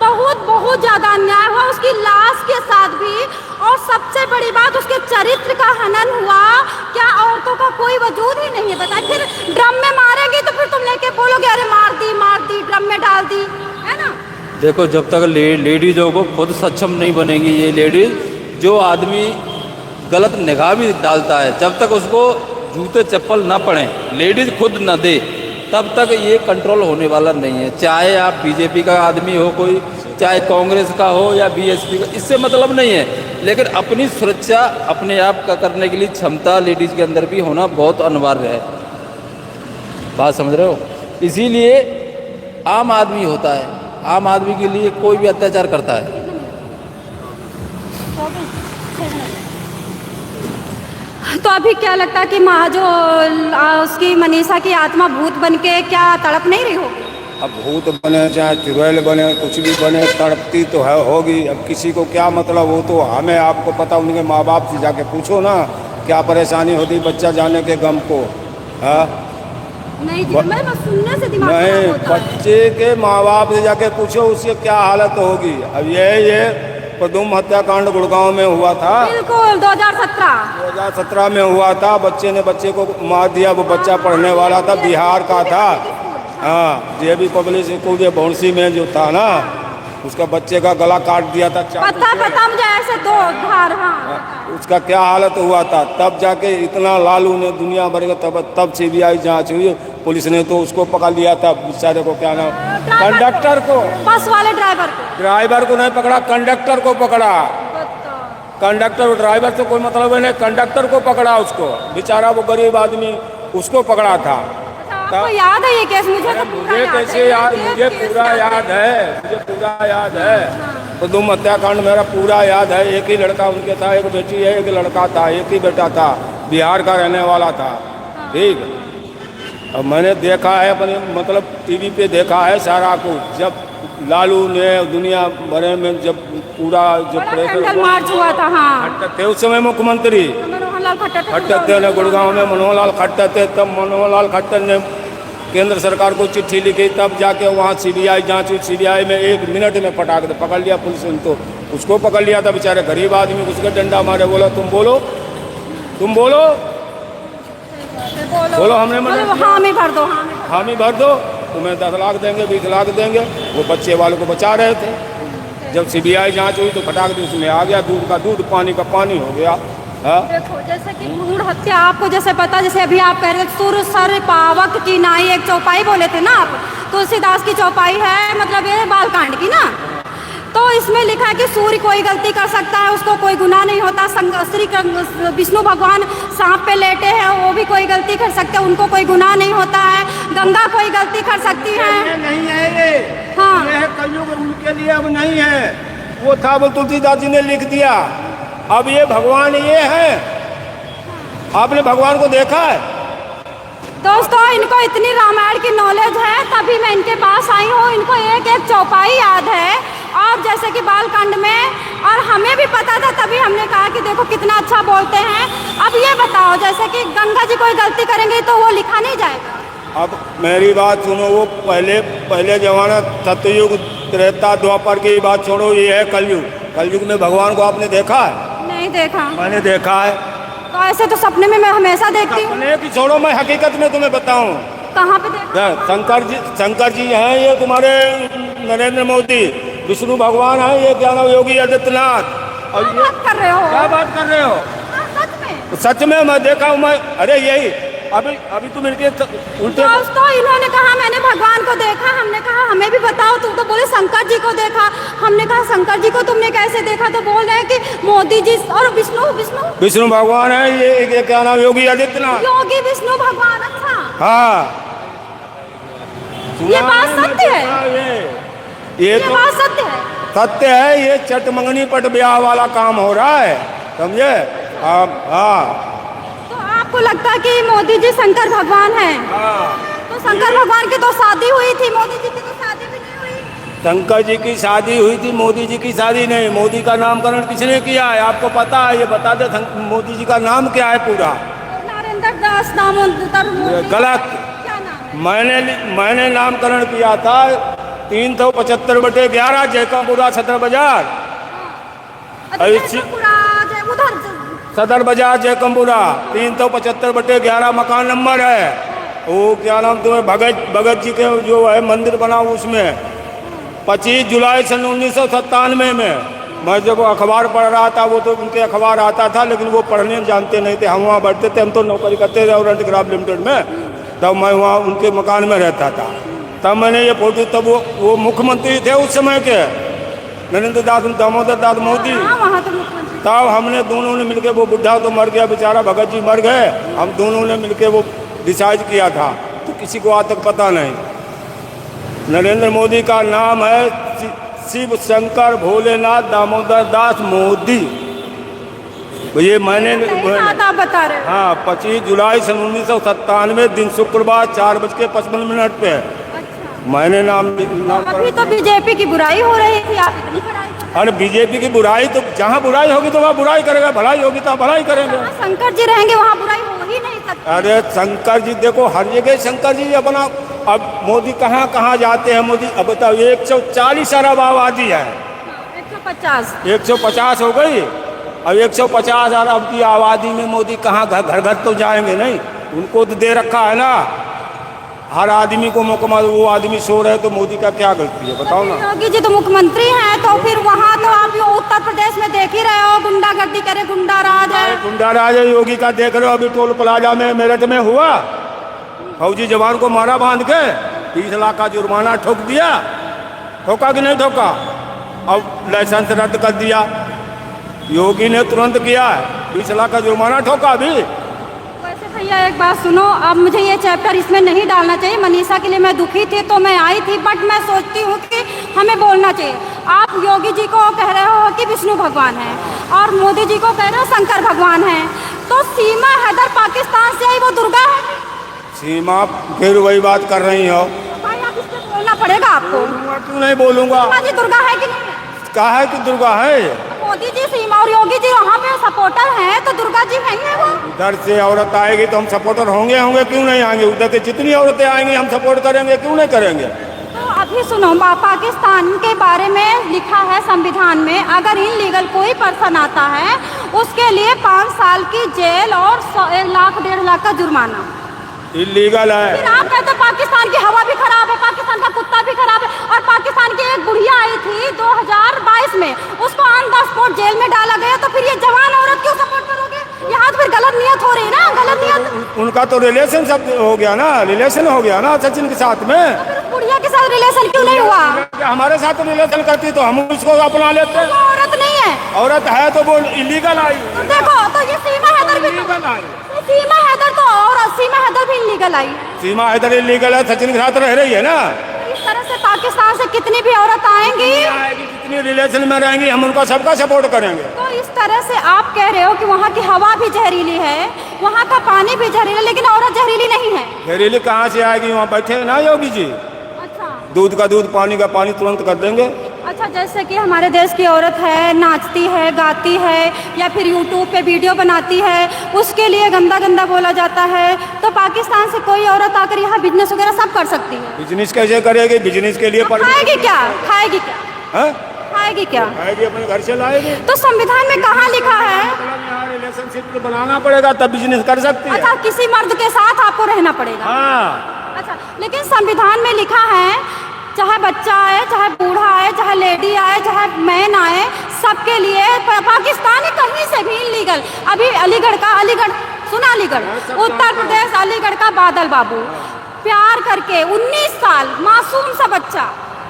बहुत ज़्यादा अन्याय हुआ, उसकी लाश के साथ भी। और सबसे बड़ी बात, उसके चरित्र का हनन हुआ। क्या औरतों का कोई वजूद ही नहीं है? बताए, फिर ड्रम में मारेंगे तो फिर तुम लेके बोलोगे अरे मार दी, ड्रम में डाल दी, है ना? देखो, जब तक लेडीजों को खुद सक्षम नहीं बनेगी, ये लेडीज, जो आदमी गलत निगाह भी डालता है, जब तक उसको जूते चप्पल ना पड़े, लेडीज खुद न दे, तब तक ये कंट्रोल होने वाला नहीं है। चाहे आप बीजेपी का आदमी हो कोई, चाहे कांग्रेस का हो या बीएसपी का, इससे मतलब नहीं है। लेकिन अपनी सुरक्षा अपने आप का करने के लिए क्षमता लेडीज के अंदर भी होना बहुत अनिवार्य है। बात समझ रहे हो? इसीलिए आम आदमी होता है, आम आदमी के लिए कोई भी अत्याचार करता है। तो अभी क्या लगता है कि जो उसकी मनीषा की आत्मा भूत बनके क्या तड़प नहीं रही होगी? अब भूत बने चाहे चुड़ैल बने, कुछ भी बने, तड़पती तो है होगी। अब किसी को क्या मतलब, वो तो हमें आपको पता, उनके माँ बाप से जाके पूछो ना क्या परेशानी होती बच्चा जाने के गम को। हाँ, नहीं जी, मैं बस सुनने से दिमाग खराब नहीं, होता है। बच्चे के माँ बाप से जाके पूछो उसकी क्या हालत होगी। अब ये पदुम हत्याकांड गुड़गांव में हुआ था, बिल्कुल 2017 2017 में हुआ था। बच्चे ने बच्चे को मार दिया। वो बच्चा पढ़ने वाला था, बिहार का था। हाँ, ये भी पब्लिक स्कूल ये भौंसी में जो था ना, उसका बच्चे का गला काट दिया था चाकू से। पता मुझे ऐसे दो धार। हाँ, उसका क्या हालत हुआ था। तब जाके इतना लालू ने दुनिया भर का तब सीबीआई जांच हुई। पुलिस ने तो उसको पकड़ लिया था, बेचारे को, क्या नाम, कंडक्टर को, बस वाले ड्राइवर को नहीं पकड़ा, कंडक्टर को पकड़ा। कंडक्टर ड्राइवर से कोई मतलब नहीं, कंडक्टर को पकड़ा उसको, बेचारा वो गरीब आदमी, उसको पकड़ा था। आपको याद है ये केस? मुझे तो मुझे कैसे याद, मुझे पूरा याद है, मुझे पूरा याद है। पदुम हत्याकांड मेरा पूरा याद है। एक ही लड़का उनके था, एक बेटी है, एक लड़का था, एक ही बेटा था, बिहार का रहने वाला था। ठीक, अब मैंने देखा है अपने मतलब टीवी पे देखा है सारा कुछ। जब लालू ने दुनिया भर में जब पूरा जब कैंडल मार्च हुआ था, हाँ, थे उस समय मुख्यमंत्री मनोहरलाल खट्टर थे ना, गुड़गांव में मनोहरलाल खट्टर थे। तब मनोहरलाल खट्टर ने केंद्र सरकार को चिट्ठी लिखी, तब जाके वहाँ सीबीआई जांच हुई। सीबीआई में 1 मिनट में पकड़ लिया पुलिस ने। तो उसको पकड़ लिया था, बेचारे गरीब आदमी, उसका डंडा मारे, बोला तुम बोलो, तुम बोलो, बोलो, हमने हामी भर दो, हामी भर दो, तुम्हें 10 लाख देंगे, 20 लाख देंगे। वो बच्चे वालों को बचा रहे थे। जब सीबीआई जांच हुई तो फटाक से उसमें आ गया, दूध का दूध, पानी का पानी हो गया। देखो, जैसे कि भ्रूण हत्या आपको जैसे पता, जैसे अभी आप कह रहे थे सुर सर पावक की नाई, एक चौपाई बोले थे ना आप, तुलसीदास की चौपाई है, मतलब ये बालकांड की ना। तो इसमें लिखा है कि सूर्य कोई गलती कर सकता है, उसको कोई गुनाह नहीं होता। श्री विष्णु भगवान सांप पे लेटे हैं, वो भी कोई गलती कर सकते हैं, उनको कोई गुनाह नहीं होता है। गंगा कोई गलती कर सकती है, नहीं है ये, हाँ, ये है कलयुग, उनके लिए अब नहीं है। वो था, वो तुलसीदास जी ने लिख दिया। अब ये भगवान ये है। आपने भगवान को देखा है? दोस्तों, इनको इतनी रामायण की नॉलेज है, तभी मैं इनके पास आई हूँ। इनको एक एक चौपाई याद है, और जैसे कि बालकांड में, और हमें भी पता था, तभी हमने कहा कि देखो कितना अच्छा बोलते हैं। अब ये बताओ, जैसे कि गंगा जी कोई गलती करेंगे तो वो लिखा नहीं जाएगा? अब मेरी बात सुनो, वो पहले जमाना सतयुग, त्रेता, द्वापर की बात छोड़ो, ये है कलयुग। कलयुग में भगवान को आपने देखा है? नहीं देखा। मैंने देखा है। तो ऐसे तो सपने में मैं हमेशा देखती हूँ। सपने की छोड़ो, मैं हकीकत में तुम्हें बताऊं। कहाँ पे देखा? शंकर जी हैं, ये तुम्हारे नरेंद्र मोदी। विष्णु भगवान है, ये क्या नाम, योगी आदित्यनाथ। और क्या बात कर रहे हो? क्या बात कर रहे हो? सच में? सच में मैं देखा हूँ। मैं, अरे यही अभी तुम इनके उल्टे। दोस्तों, इन्होंने कहा मैंने भगवान को देखा। हमने कहा हमें भी बताओ। तुम तो बोले शंकर जी को देखा। हमने कहा शंकर जी को तुमने कैसे देखा? तो बोल रहे हैं कि मोदी जी और विष्णु भगवान है, ये क्या नाम, योगी आदित्यनाथ। योगी विष्णु भगवान, अच्छा। हाँ, ये बात सत्य है? ये तो बात सत्य है? सत्य है। ये चटमंगनी पट ब्याह वाला काम हो रहा है, समझे आप? हाँ, आपको लगता है कि मोदी जी शंकर भगवान हैं? तो शंकर भगवान की तो शादी हुई थी, मोदी जी की तो शादी भी नहीं हुई। शंकर जी की शादी हुई थी, मोदी जी की शादी नहीं। मोदी का नामकरण किसने किया है आपको पता है? ये बता दे, मोदी जी का नाम क्या है पूरा? नरेंद्र दास दामोदर मोदी। गलत। क्या नाम है? मैंने नामकरण किया था 375/11 जयकापुरा सदर बाजार, सदर बाजार जयकमपुरा, 375/11 मकान नंबर है। वो क्या नाम तुम्हें, भगत जी के जो है मंदिर बना उसमें 25 जुलाई सन 1997 में मैं जब अखबार पढ़ रहा था, वो तो उनके अखबार आता था, लेकिन वो पढ़ने जानते नहीं थे। हम वहाँ बैठते थे, हम तो नौकरी करते थे और क्राफ्ट लिमिटेड में, तब मैं वहाँ उनके मकान में रहता था। तब मैंने ये फोटो, तब वो मुख्यमंत्री थे उस समय के, नरेंद्र दास दामोदर दास मोदी। तब हमने दोनों ने मिलके, वो बुढ़ा तो मर गया बेचारा, भगत जी मर गए, हम दोनों ने मिलके वो डिसाइड किया था, तो किसी को आज तक पता नहीं। नरेंद्र मोदी का नाम है शिव शंकर भोलेनाथ दामोदर दास मोदी। तो ये मैंने बता रहे। हाँ, 25 जुलाई सन 1997 दिन शुक्रवार 4:55 पे मैंने नाम अभी तो बीजेपी की बुराई हो रही थी, आप इतनी बुराई। अरे बीजेपी की बुराई, तो जहाँ बुराई होगी तो वहाँ बुराई करेगा, भलाई होगी तो भलाई करेंगे। शंकर जी रहेंगे वहाँ बुराई हो ही नहीं सकती। अरे शंकर जी देखो, हर जगह शंकर जी अपना। अब मोदी कहाँ कहाँ जाते हैं मोदी? अब बताओ, 140 अरब आबादी है, 150 हो गई। अब 150 अरब की आबादी में मोदी कहाँ घर घर तो जाएंगे नहीं, उनको तो दे रखा है ना हर आदमी को मौका। वो आदमी सो रहे तो मोदी का क्या गलती है बताओ ना। योगी जी तो मुख्यमंत्री हैं, तो फिर वहाँ तो आप उत्तर प्रदेश में देख ही रहे हो, गुंडागर्दी करे, गुंडा राज है। गुंडा राज है योगी का, देख रहे हो अभी टोल प्लाजा में मेरठ में हुआ, फौजी जवान को मारा बांध के, 30 लाख का जुर्माना ठोक दिया। ठोका कि नहीं ठोका? अब लाइसेंस रद्द कर दिया, योगी ने तुरंत किया है, 20 लाख का जुर्माना ठोका अभी। वैसे भैया एक बात सुनो, अब मुझे ये चैप्टर इसमें नहीं डालना चाहिए। मनीषा के लिए मैं दुखी थी तो मैं आई थी, बट मैं सोचती हूँ कि हमें बोलना चाहिए। आप योगी जी को कह रहे हो कि विष्णु भगवान है और मोदी जी को कह रहे हो शंकर भगवान है, तो सीमा हैदर पाकिस्तान से आई, वो दुर्गा है? सीमा फिर वही बात कर रही हो भाई, आप इस पे बोलना पड़ेगा आपको। क्यों नहीं बोलूंगा? सीमा जी दुर्गा है कि नहीं? कहा है कि दुर्गा है? मोदी जी, सीमा और योगी जी वहाँ पे सपोर्टर हैं, तो दुर्गा जी हैं वो। उधर से औरत आएगी तो हम सपोर्टर होंगे क्यों नहीं आएंगे? उधर से जितनी औरतें आएंगी हम सपोर्ट करेंगे, क्यों नहीं करेंगे? तो अभी सुनो, पाकिस्तान के बारे में लिखा है संविधान में, अगर इनलीगल कोई पर्सन आता है उसके लिए 5 साल की जेल और 1 लाख 1.5 लाख का जुर्माना। इलीगल है। फिर आप कहते हो पाकिस्तान की हवा भी खराब है, पाकिस्तान का कुत्ता भी खराब है। और पाकिस्तान की एक बुढ़िया आई थी 2022 में, उसको ऑन द स्पॉट जेल में डाला गया, तो फिर ये जवान औरत क्यों सपोर्ट करोगे? यहाँ तो फिर गलत नियत हो रही है ना, गलत नियत। उनका तो रिलेशन सब हो गया ना, रिलेशन हो गया ना सचिन के साथ में। तो फिर उस बुढ़िया के साथ रिलेशन क्यों नहीं हुआ? हमारे साथ रिलेशन करती तो हम उसको अपना लेते। वो औरत नहीं है, औरत है तो वो इलीगल आई। तो देखो, तो ये सीमा हैदर भी, सीमा हैदर तो, और सीमा हैदर भी इलीगल आई। सीमा हैदर इलीगल है, सचिन के साथ रह रही है ना। इस तरह से पाकिस्तान से कितनी भी औरत आएंगी, जितनी रिलेशन में रहेंगी हम उनका सबका सपोर्ट करेंगे। तो इस तरह से आप कह रहे हो कि वहाँ की हवा भी जहरीली है, वहाँ का पानी भी जहरीला, लेकिन औरत जहरीली नहीं है। जहरीली कहाँ से आएगी? वहाँ बैठे हैं ना योगी जी, अच्छा, दूध का दूध, पानी का पानी तुरंत कर देंगे। अच्छा, जैसे कि हमारे देश की औरत है, नाचती है, गाती है, या फिर यूट्यूब पे वीडियो बनाती है, उसके लिए गंदा गंदा बोला जाता है, तो पाकिस्तान से कोई औरत आकर यहाँ बिजनेस वगैरह सब कर सकती है। बिजनेस कैसे करेगी? बिजनेस के लिए खाएगी क्या? खाएगी क्या? हाँ? खाएगी क्या? खाएगी, अपने घर से लाएगी। तो संविधान में कहाँ लिखा है? रिलेशनशिप तो बनाना पड़ेगा तब बिजनेस कर सकती है। अच्छा, किसी मर्द के साथ आपको रहना पड़ेगा? हाँ। अच्छा, लेकिन संविधान में लिखा है, चाहे बच्चा आए, चाहे बूढ़ा आए, चाहे लेडी आए, चाहे मैन आए, सबके लिए। पाकिस्तानी कहीं से भी इलीगल। अभी अलीगढ़ का, अलीगढ़ सुना, अलीगढ़ उत्तर प्रदेश, अलीगढ़ का बादल बाबू प्यार करके 19 साल मासूम सा बच्चा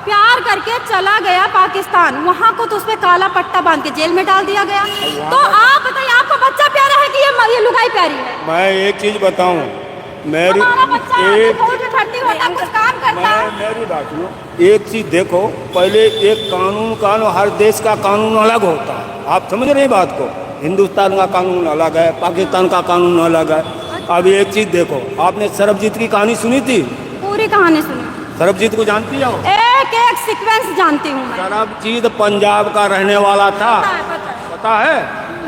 प्यार करके चला गया पाकिस्तान, वहाँ को तो उस पर काला पट्टा बांध के जेल में डाल दिया गया। तो आप बताइए, आपको बच्चा प्यारा है कि ये लुगाई प्यारी है? मैं एक चीज बताऊं, मेरी हमारा बच्चा फौज में भर्ती होता, कुछ काम करता है। मेरी बात सुनो, एक चीज देखो, पहले एक कानून हर देश का कानून अलग होता है। आप समझ रहे हैं बात को? हिंदुस्तान का कानून अलग है, पाकिस्तान का कानून अलग है। अब एक चीज देखो, आपने सरबजीत की कहानी सुनी थी? पूरी कहानी सुनी। सरबजीत को जानती हो? एक एक सीक्वेंस जानती हूँ मैं। सरबजीत पंजाब का रहने वाला था, पता है?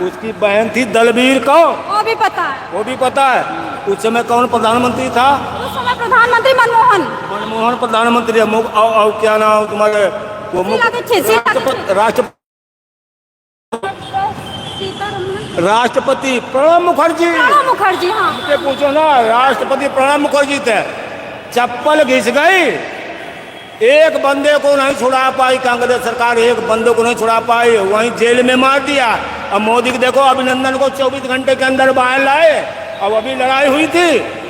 उसकी बहन थी दलबीर को, वो भी पता है। वो भी पता है। उस समय कौन प्रधानमंत्री था? उस समय प्रधानमंत्री मनमोहन। मनमोहन प्रधानमंत्री। और क्या नाम तुम्हारे? वो राष्ट्रपति प्रणब मुखर्जी। प्रणब मुखर्जी, हाँ। उनसे पूछो ना, राष्ट्रपति प्रणब मुखर्जी थे। चप्पल घिस गई, एक बंदे को नहीं छुड़ा पाई कांग्रेस सरकार, एक बंदे को नहीं छुड़ा पाई, वहीं जेल में मार दिया। अब मोदी को देखो, अभिनंदन को 24 घंटे के अंदर बाहर लाए। अब अभी लड़ाई हुई थी,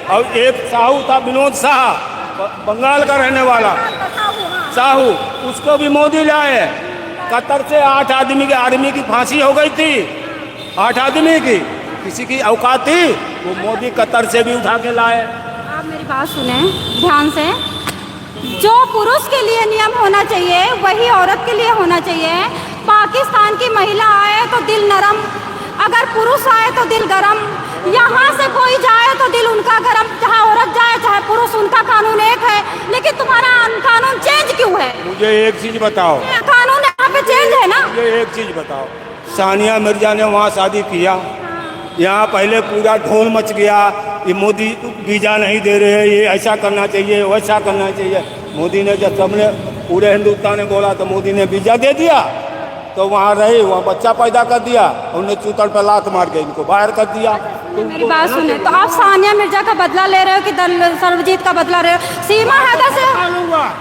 अब एक साहू था, विनोद शाह, बंगाल का रहने वाला साहू, उसको भी मोदी लाए। कतर से 8 आदमी की आर्मी की फांसी हो गई थी, 8 आदमी की, किसी की औकात थी, वो मोदी कतर से भी उठा के लाए। आप मेरी बात सुने ध्यान से, जो पुरुष के लिए नियम होना चाहिए वही औरत के लिए होना चाहिए। पाकिस्तान की महिला आए तो दिल नरम, अगर पुरुष आए तो दिल गरम। यहाँ से कोई जाए तो दिल उनका गरम, चाहे औरत जाए चाहे पुरुष, उनका कानून एक है। लेकिन तुम्हारा कानून चेंज क्यों है? मुझे एक चीज बताओ, कानून यहाँ पे चेंज है ना। मुझे एक चीज बताओ, सानिया मिर्जा ने वहाँ शादी किया, यहाँ पहले पूरा ढोल मच गया, ये मोदी वीज़ा नहीं दे रहे हैं, ये ऐसा करना चाहिए वैसा करना चाहिए। मोदी ने जब सबने पूरे हिंदुस्तान ने बोला तो मोदी ने वीज़ा दे दिया, तो वहाँ रहे, वहाँ बच्चा पैदा कर दिया, उन्हें चूतर पर लात मार के इनको बाहर कर दिया। मेरी बात सुने, तो आप सानिया मिर्जा का बदला ले रहे हो कि सर्वजीत का बदला ले रहे हो? सीमा हैदर से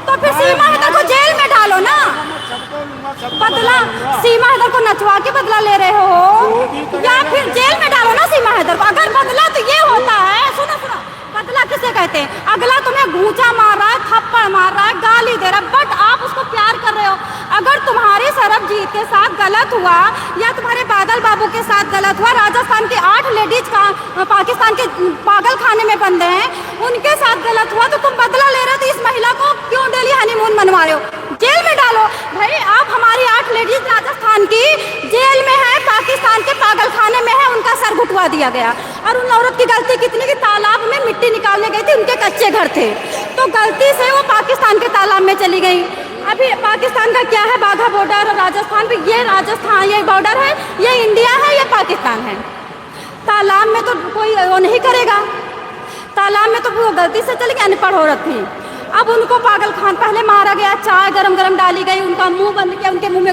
तो फिर सीमा हैदर को जेल में डालो ना। बदला सीमा हैदर को नचवा के बदला ले रहे हो या फिर जेल में डालो ना सीमा हैदर को। अगर बदला तो ये होता है, सुनो सुनो, बदला किसे कहते हैं? अगला तुम्हें घूंचा मार रहा है, थप्पड़ मार रहा है, गाली दे रहा है, बट आप उसको प्यार कर रहे हो। अगर तुम्हारे सरबजीत के साथ गलत हुआ या तुम्हारे बादल बाबू के साथ गलत हुआ, राजस्थान के 8 लेडीज का पाकिस्तान के पागल खाने में बंद हैं, उनके साथ गलत हुआ, तो तुम बदला ले रहे हो, तो इस महिला को क्यों डेली हनीमून मनवा रहे हो? जेल में डालो भाई। आप हमारी 8 लेडीज राजस्थान की जेल में है, पाकिस्तान के पागल खाने में है, उनका सर घुटवा दिया गया। और उन औरत की गलती कितनी कि तालाब में मिट्टी निकालने गई थी, उनके कच्चे घर थे, तो गलती से वो पाकिस्तान के तालाब में चली गई। अभी पाकिस्तान का क्या है, बाघा बॉर्डर और राजस्थान पे, ये राजस्थान ये बॉर्डर है, ये इंडिया है, ये पाकिस्तान है। तालाब में तो कोई वो नहीं करेगा, तालाब में तो वो गलती से चली गई, अनपढ़ औरत थी। अब उनको पागल खान पहले मारा गया, चाय गरम गरम डाली गई, उनका मुंह बंद किया, उनके मुंह में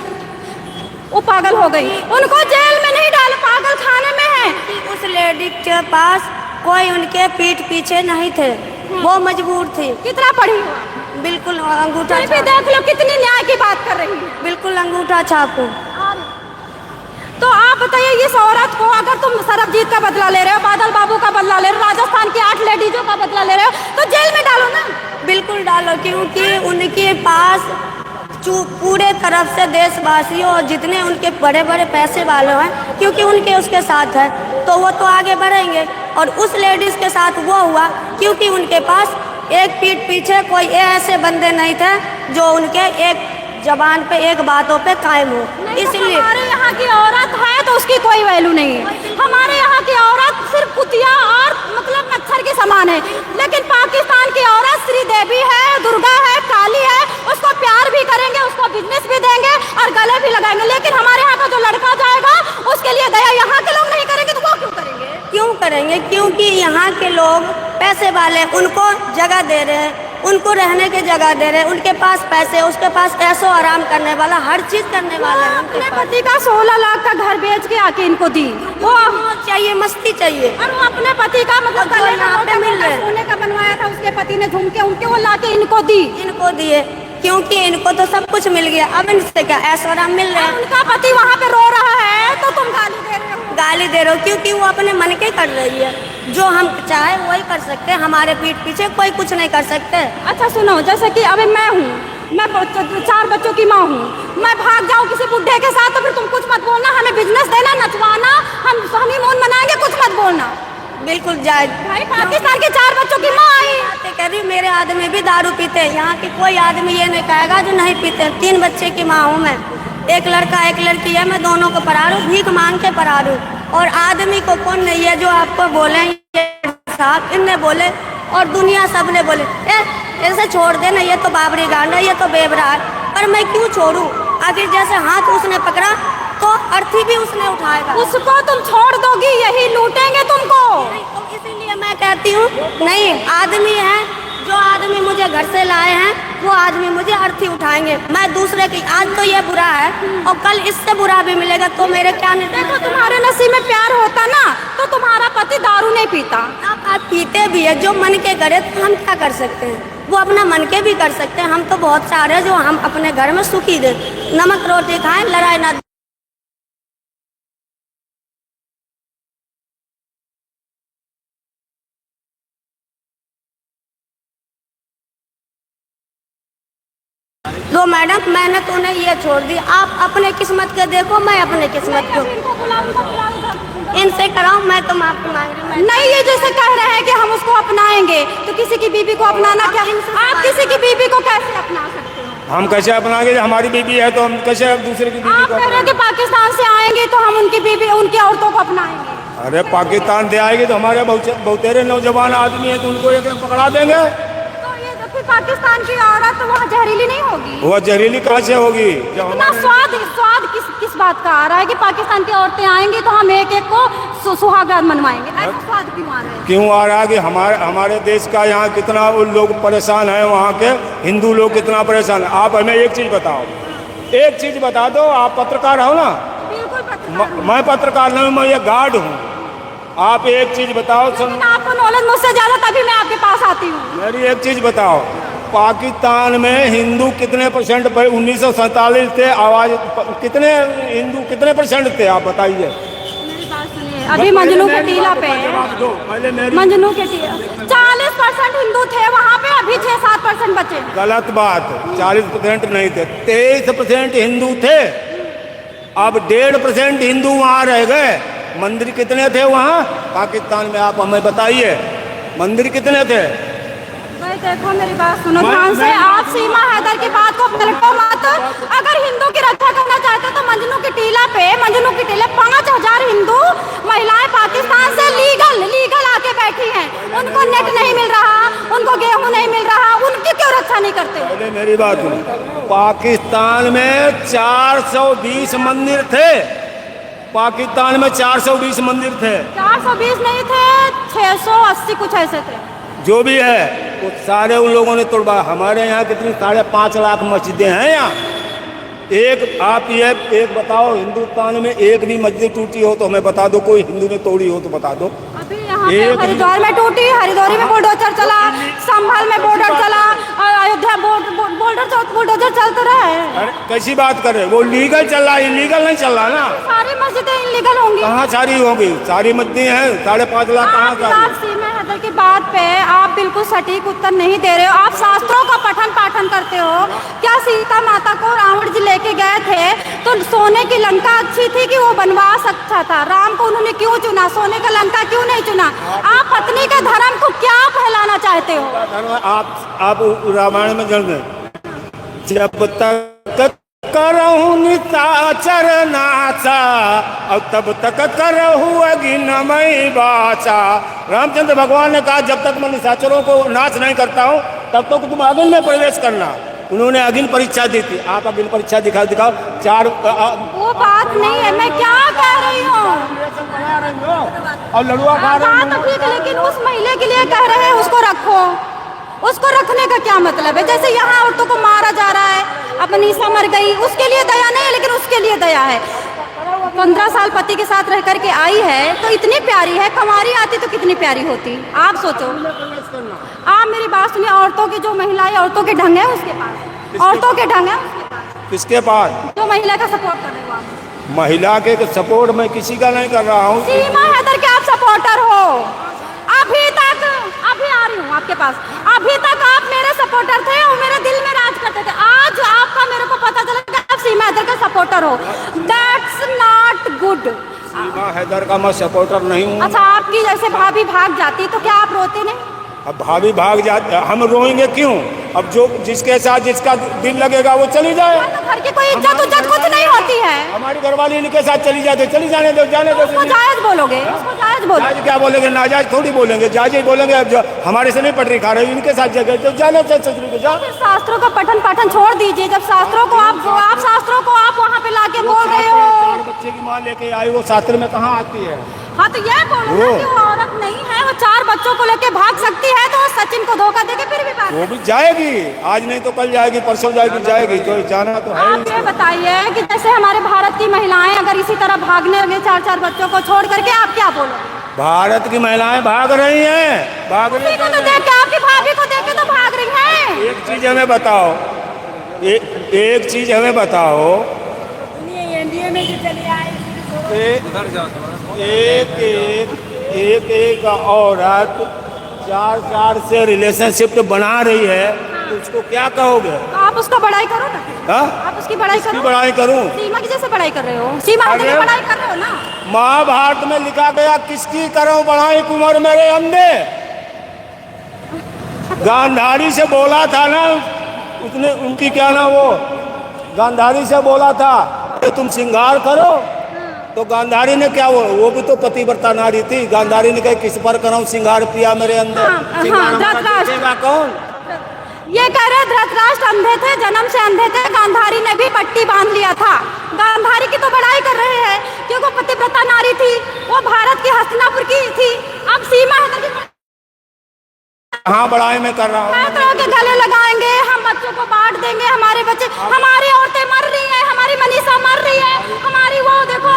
वो पागल हो गई, उनको जेल में नहीं डाला, पागल खाने में है। उस लेडी के पास कोई उनके पीठ पीछे नहीं थे, वो मजबूर थी। कितना पढ़ी? बिल्कुल अंगूठा पे देख लो कितनी न्याय की बात कर रही है, बिल्कुल अंगूठा छापू। तो आप बताइए, इस औरत को अगर तुम सरबजीत का बदला ले रहे हो, बादल बाबू का बदला ले रहे हो, राजस्थान की 8 लेडीजों का बदला ले रहे हो, तो जेल में डालो ना। बिल्कुल डालो, क्योंकि उनके पास पूरे तरफ से देशवासियों और जितने उनके बड़े बड़े पैसे वाले हैं, क्योंकि उनके उसके साथ है, तो वो तो आगे बढ़ेंगे। और उस लेडीज़ के साथ वो हुआ क्योंकि उनके पास एक पीठ पीछे कोई ऐसे बंदे नहीं थे जो उनके एक जबान पे एक बातों पे कायम हो। इसलिए हमारे यहाँ की औरत है तो उसकी कोई वैल्यू नहीं है। हमारे यहाँ की औरत सिर्फ कुतिया और मतलब मच्छर के समान है, लेकिन पाकिस्तान की औरत श्री देवी है, दुर्गा है, काली है, उसको प्यार भी करेंगे, उसको बिजनेस भी देंगे और गले भी लगाएंगे। लेकिन हमारे यहाँ का जो लड़का जाएगा उसके लिए दया यहाँ के लोग नहीं करेंगे, तो वो क्यों करेंगे? क्यों करेंगे? क्योंकि यहाँ के लोग पैसे वाले, उनको जगह दे रहे हैं, उनको रहने की जगह दे रहे हैं, उनके पास पैसे, उसके पास ऐसो आराम करने वाला, हर चीज करने वाला है। अपने पति का 16 लाख का घर बेच के आके इनको दी, वो चाहिए, मस्ती चाहिए। और वो अपने पति का मतलब जो यहाँ पे मिल रहे सोने का बनवाया था, उसके पति ने झुमके उनके वो लाके इनको दी, इनको दिए, क्योंकि इनको तो सब कुछ मिल गया, अब इनसे क्या ऐसो आराम मिल रहा है। उनका पति वहाँ पे रो रहा है तो तुम गाली दे रहे हो। गाली दे रहे हो क्योंकि वो अपने मन के कर रही है, जो हम चाहे वही कर सकते हैं, हमारे पीठ पीछे कोई कुछ नहीं कर सकते। अच्छा सुनो, जैसे कि अभी मैं हूँ, मैं 4 बच्चों की माँ हूँ, मैं भाग जाऊँ किसी बुढ़े के साथ तो फिर तुम कुछ मत बोलना, हमें बिजनेस देना, नचवाना, हम हनीमून मनाएंगे, कुछ मत बोलना। बिल्कुल जायज। भाई पाकिस्तान के 4 बच्चों की माँ आई कह रही मेरे आदमी भी दारू पीते हैं, यहाँ के कोई आदमी ये नहीं कहेगा जो नहीं पीते। 3 बच्चे की माँ हूँ मैं, एक लड़का एक लड़की है, मैं दोनों को पढ़ा रहा हूँ, भीख मांग के पढ़ा रहा हूँ। और आदमी को कौन नहीं है जो आपको बोले साहब, इनने बोले और दुनिया सब ने बोले ऐसे छोड़ देना, ये तो बाबरी गांडा, ये तो बेबरा है, पर मैं क्यों छोड़ूं? आखिर जैसे हाथ उसने पकड़ा तो अर्थी भी उसने उठाएगा। उसको तुम छोड़ दोगी, यही लूटेंगे तुमको। तो इसीलिए मैं कहती हूँ नहीं, आदमी है, जो आदमी मुझे घर से लाए हैं वो आदमी मुझे अर्थी उठाएंगे। मैं दूसरे की, आज तो ये बुरा है और कल इससे बुरा भी मिलेगा, तो मेरे क्या नहीं। देखो तुम्हारे नसीब में प्यार होता ना तो तुम्हारा पति दारू नहीं पीता। आप पीते भी है, जो मन के करे तो हम क्या कर सकते हैं, वो अपना मन के भी कर सकते हैं। हम तो बहुत सारे जो हम अपने घर में सुखी दे, नमक रोटी खाएं, लड़ाई ना। तो मैडम मैंने तो उन्हें ये छोड़ दी, आप अपने किस्मत के देखो, मैं अपने किस्मत को इनसे कराऊं। मैं तो माफी मांग रही हूँ। नहीं, ये जैसे कह रहे हैं कि हम उसको अपनाएंगे, तो किसी की बीबी को अपनाना क्या? आप किसी की बीबी को कैसे अपना सकते हो? हम कैसे अपनाएंगे? हमारी बीबी है तो हम कैसे दूसरे की बीबी आप को कह रहे हैं कि पाकिस्तान से आएंगे तो हम उनकी बीबी, उनकी औरतों को अपनाएंगे। अरे पाकिस्तान से आएगी तो हमारे बहुतेरे नौजवान आदमी है तो उनको एक पकड़ा देंगे। तो ये फिर पाकिस्तान की औरत वहाँ जहरीली नहीं होगी? वह जहरीली कहाँ से होगी? जब इतना स्वाद स्वाद किस बात का आ रहा है कि पाकिस्तान की औरतें आएंगी तो हम एक एक को सुहागरात मनवाएंगे? ऐसा स्वाद क्यों आ रहा है? क्यों आ रहा है कि हमारे देश का यहाँ कितना लोग परेशान हैं, वहाँ के हिंदू लोग कितना परेशान है। आप हमें एक चीज़ बताओ, एक चीज़ बता दो। आप पत्रकार हो ना? बिल्कुल पत्रकार। मैं पत्रकार नहीं, मैं ये गार्ड हूँ। आप एक चीज़ बताओ। आपको नॉलेज मुझसे ज़्यादा, तभी मैं आपके पास आती हूँ। मेरी एक चीज़ बताओ, पाकिस्तान में हिंदू कितने परसेंट? 1947 थे आवाज, कितने हिंदू कितने परसेंट थे? आप बताइए। मेरी बात सुनिए, अभी मंजनू के टीला पे मंजनू के टीला 40% हिंदू थे वहाँ पे, अभी 6-7% बचे। गलत बात, 40% नहीं थे, 23% हिंदू थे। अब 1.5% हिंदू वहाँ रह गए। मंदिर कितने थे वहाँ पाकिस्तान में? आप हमें बताइए, मंदिर कितने थे? भाई देखो, मेरी बात सुनो ध्यान से। आप सीमा हैदर की बात को पलटो मत। अगर हिंदू की रक्षा करना चाहते तो मंजनू की टीला 5000 हिंदू महिलाएं पाकिस्तान से लीगल आके बैठी हैं। उनको नेट नहीं मिल रहा, उनको गेहूं नहीं मिल रहा, उनकी क्यों रक्षा नहीं करते? पहले मेरी बात सुनो, पाकिस्तान में 420 मंदिर थे। पाकिस्तान में 420 मंदिर थे। 420 नहीं थे, 680 कुछ ऐसे थे। जो भी है वो सारे उन लोगों ने तोड़वा। हमारे यहाँ कितनी 5.5 लाख मस्जिदें हैं यहाँ। आप ये एक बताओ, हिंदुस्तान में एक भी मस्जिद टूटी हो तो हमें बता दो, कोई हिंदू ने तोड़ी हो तो बता दो। अभी यहाँ पे हरिद्वार में टूटी, हरिद्वार में बुलडोजर चला, संभल में बोर्डर चला, और अयोध्या बुलडोजर चलते रहे। अरे कैसी बात कर रहे? वो लीगल चल रहा, इलीगल नहीं चल रहा ना। सारी मस्जिदें इलीगल होंगी? कहाँ सारी होगी? सारी मस्जिदें हैं, 5.5 लाख कहाँ सारी? सीमा हैदर की बात पे आप बिल्कुल सटीक उत्तर नहीं दे रहे हो। आप शास्त्रों का पठन पाठन करते हो। क्या सीता माता को रावण जी लेके गए थे तो सोने की लंका अच्छी थी कि वो वनवास अच्छा था? राम को उन्होंने क्यों चुना? सोने का लंका क्यों नहीं चुना? आप पत्नी के धर्म को क्या फैलाना चाहते हो? आप रामायण में जल गए, जब तक करहूँ निशाचर नाचा और तब तक करहूँ अग्निमय बाचा। रामचंद्र भगवान ने कहा जब तक मैं निशाचरों को नाश नहीं करता हूँ तब तक तुम अग्नि में प्रवेश करना। उन्होंने अग्नि परीक्षा दी थी। आप अग्नि परीक्षा दिखाओ 4 वो बात नहीं है, मैं क्या कह रही हूँ। और लड़ुआ खा रहे बात तो ठीक है, लेकिन उस महिला के लिए कह रहे हैं उसको रखो। उसको रखने का क्या मतलब है? जैसे यहाँ औरतों को मारा जा रहा है, अब मनीषा मर गई, उसके लिए दया नहीं है, लेकिन उसके लिए दया है। 15 साल पति के साथ रह करके आई है तो इतनी प्यारी है, कमारी आती तो कितनी प्यारी होती। आप सोचो। आप मेरी बात सुनिए, औरतों की जो महिलाएं, औरतों के ढंग है उसके पास, औरतों के ढंग है किसके पास? जो महिला का सपोर्ट कर रहे हो आप। महिला के सपोर्ट मैं किसी का नहीं कर रहा हूँ। सीमा हैदर के आप सपोर्टर हो। अभी आ रही हूँ आपके पास। अभी तक आप मेरे सपोर्टर थे और मेरे दिल में राज करते थे। आज आपका मेरे को पता चला कि आप सीमा हैदर के सपोर्टर हो। That's not good. Seema Haidar का मैं सपोर्टर नहीं हूँ। अच्छा, आपकी जैसे भाभी भाग जाती तो क्या आप रोते नहीं? अब भाभी भाग जाते, हम रोएंगे क्यों? अब जो जिसके साथ जिसका दिल लगेगा वो चली जाए। तो घर की कोई इज्जत कुछ नहीं होती है। हमारी घरवाली इनके साथ चली जाते, चली जाने दो, जाने दो। उसको जायज बोलोगे? उसको जायज बोलोगे? जायज क्या बोलेंगे? नाजायज थोड़ी बोलेंगे, जायज ही बोलेंगे। अब जो हमारे से नहीं पटरी खा रहे, इनके साथ जगह तो जाने से जाओ। शास्त्रों का पठन पाठन छोड़ दीजिए। जब शास्त्रों को आप शास्त्रों को आप वहाँ पे लाके बोल रहे हो। बच्चे की माँ लेके आई, वो शास्त्र में कहाँ आती है? हाँ, तो ये बोलो ना कि वो औरत नहीं है, वो 4 बच्चों को लेके भाग सकती है, तो वो सचिन को धोखा देके फिर भी भाग। वो भी जाएगी, आज नहीं तो कल जाएगी, परसों जाएगी, तो जाना तो है। आप ये बताइए कि जैसे हमारे भारत की महिलाएं अगर इसी तरह भागने लगे 4 बच्चों को छोड़ करके, आप क्या बोलोगे? भारत की महिलाएं भाग रही हैं, भाग रही तो देख के, आपकी भाभी को देख के तो भाग रही हैं। एक चीज हमें बताओ, एक चीज हमें बताओ, एक औरत 4 से रिलेशनशिप बना रही है तो उसको क्या कहोगे? तो आप उसका बड़ाई करो ना। आप उसकी बड़ाई करो। बड़ाई करूं? सीमा की जैसे बड़ाई कर रहे हो। सीमा की बड़ाई कर रहे हो ना। महाभारत में लिखा गया, किसकी करो बड़ाई कुंवर मेरे अंधे। गांधारी से बोला था ना उसने, उनकी क्या ना वो गांधारी से बोला था कि तुम श्रृंगार करो, तो गांधारी ने क्या, वो भी तो पतिव्रता नारी थी। गांधारी ने कहा किस पर कराऊं श्रृंगार पिया मेरे अंदर। कौन? ये कह रहे धृतराष्ट्र अंधे थे, जन्म से अंधे थे, गांधारी ने भी पट्टी बांध लिया था। गांधारी की तो बड़ाई कर रहे हैं क्योंकि वो पतिव्रता नारी थी, वो भारत की हस्तिनापुर की थी। अब सीमा हैदर की हाँ बड़ाई में कर रहा हूँ। छात्रों के गले लगाएंगे, हम बच्चों को बांट देंगे, हमारे बच्चे, हमारी औरतें मर रही हैं, हमारी मनीषा मर रही है, हमारी वो देखो।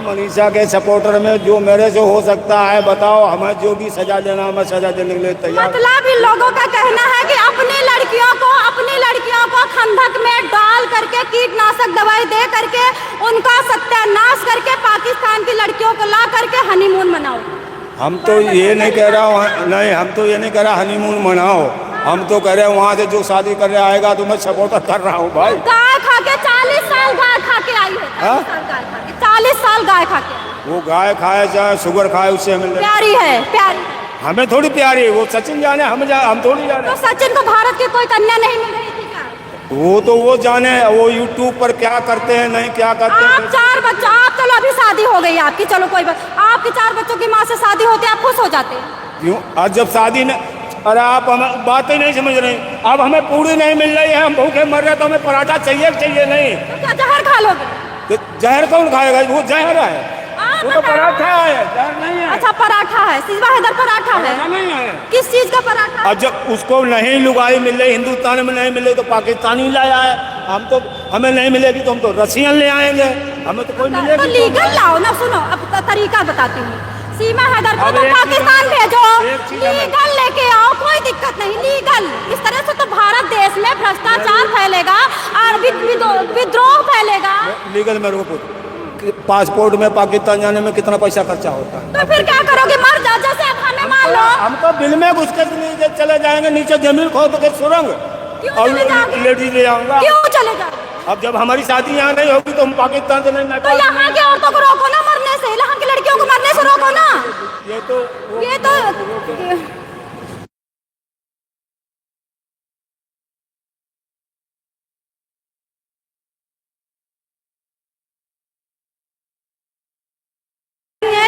मनीषा के सपोर्टर में जो मेरे से हो सकता है बताओ, हमें जो भी सजा देना मैं सजा देने के लिए तैयार। मतलब इन लोगों का कहना है कि अपनी लड़कियों को खंडक में डाल करके कीटनाशक दवाई दे करके उनका सत्यानाश करके पाकिस्तान की लड़कियों को ला करके हनीमून मनाओ। हम तो ये नहीं कह रहा हूँ, नहीं हम तो ये नहीं कह रहा हनीमून मनाओ, हम तो कह रहे हैं वहाँ से जो शादी करने आएगा तो मैं सपोर्ट कर रहा हूँ भाई। गाय खा के 40 साल गाय खा के आई है, 40 साल गाय खा के। वो गाय खाए चाहे शुगर खाए उससे हमें प्यारी है, प्यारी हमें थोड़ी प्यारी है। वो सचिन जाने हम थोड़ी जाने। तो सचिन को भारत की कोई कन्या नहीं मिल रही थी क्या? वो तो वो जाने, वो यूट्यूब पर क्या करते हैं नहीं क्या करते आप हैं। 4 बच्चे, आप चलो अभी शादी हो गई आपकी, चलो कोई बात, आपके 4 बच्चों की माँ से शादी होती है, आप खुश हो जाते हैं क्यों? आज जब शादी न, अरे आप हमें बात ही नहीं समझ रहे। अब हमें पूरी नहीं मिल रही है, हम भूखे मर रहे तो हमें पराठा चाहिए नहीं। तो क्या जहर खा लोगे? तो जहर कौन खाएगा? वो जहर है, वो तो पराठा है, जहर नहीं है। अच्छा पराठा है, सीमा हैदर पराठा है, नहीं है। किस चीज का पराठा? अब जब उसको नहीं लुगाई मिल रही, हिंदुस्तान में नहीं मिल रही तो पाकिस्तानी लाया है। हम तो हमें नहीं मिलेगी तो हम तो रसियन ले आएंगे, हमें तो कोई तो मिलेगी। लीगल लाओ ना। सुनो अब तरीका बताती हूँ, सीमा हैदर को अब तो एक पाकिस्तान चीज़- भेजो, एक चीज़ हमें- लीगल लेके आओ, कोई दिक्कत नहीं, लीगल। इस तरह से तो भारत देश में भ्रष्टाचार फैलेगा और विद्रोह फैलेगा। लीगल मेरे को पूछ, पासपोर्ट में पाकिस्तान जाने में कितना पैसा खर्चा होता है? तो फिर क्या करोगे? मर जाओ। जैसे अब हमें मान लो, हम तो बिल में घुस के नीचे चले जाएंगे, नीचे जमीन खोद के सुरंग क्यों और चले जाओगे? लेडीज ले आऊंगा। क्यों चले जाओ? अब जब हमारी शादी यहाँ नहीं होगी तो हम पाकिस्तान से नहीं तो नेपाल। यहाँ की औरतों को रोको ना मरने से, यहाँ की लड़कियों को मरने से रोको ना। ये तो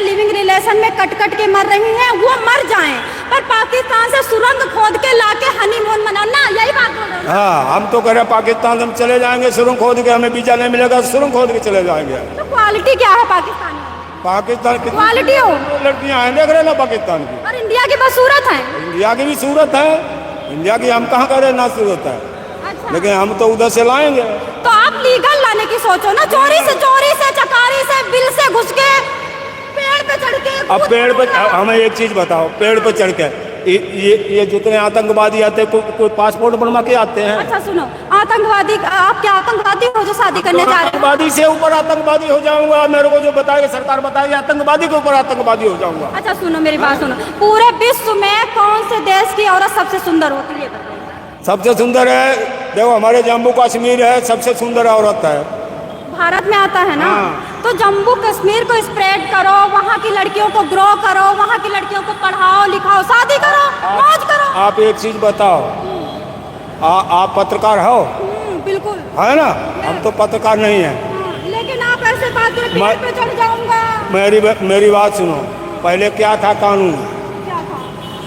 लिविंग रिलेशन में कट कट के मर रही हैं, वो मर जाएं, पर पाकिस्तान से सुरंग खोद के लाके हनीमून मनाना, यही बात बोल रहे हो? हाँ हम तो कह रहे हैं पाकिस्तान हम चले जाएंगे, सुरंग खोद के, हमें वीजा नहीं मिलेगा, सुरंग खोद के चले जाएंगे। तो क्वालिटी क्या है पाकिस्तान में? पाकिस्तान की क्वालिटी हो, लड़कियां हैं, देख रहे ना पाकिस्तान की। और इंडिया की बसूरत है। इंडिया की भी सूरत है, इंडिया की हम कहाँ कह रहे ना सूरत है, अच्छा, लेकिन हम तो उधर से लाएंगे। तो आप लीगल लाने की सोचो ना, चोरी से चकारी से बिल से घुस के पेड़ पे चढ़ के। अब पेड़ पे हमें एक चीज बताओ, पेड़ पे चढ़ के ये जितने आतंकवादी आते हैं कोई पासपोर्ट बनवा के आते हैं? अच्छा सुनो, आतंकवादी, आप क्या आतंकवादी हो जो शादी करने जा रहे हो? आतंकवादी से ऊपर आतंकवादी हो जाऊंगा, मेरे को जो बताएगा सरकार बताएगी, आतंकवादी के ऊपर आतंकवादी हो जाऊंगा। अच्छा सुनो मेरी बात सुनो, पूरे विश्व में कौन से देश की औरत सबसे सुंदर होती है? सबसे सुंदर है, देखो हमारे जम्मू कश्मीर है, सबसे सुंदर औरत है। भारत में आता है ना, हाँ। तो जम्मू कश्मीर को स्प्रेड करो, वहाँ की लड़कियों को ग्रो करो, वहाँ की लड़कियों को पढ़ाओ लिखाओ, शादी करो, मौज करो। आप एक चीज बताओ, आप पत्रकार हो? बिल्कुल है ना, हम तो पत्रकार नहीं है। लेकिन आप ऐसे बात करके पेड़ पे चढ़ जाऊंगा। मेरी बात सुनो, पहले क्या था कानून? क्या था?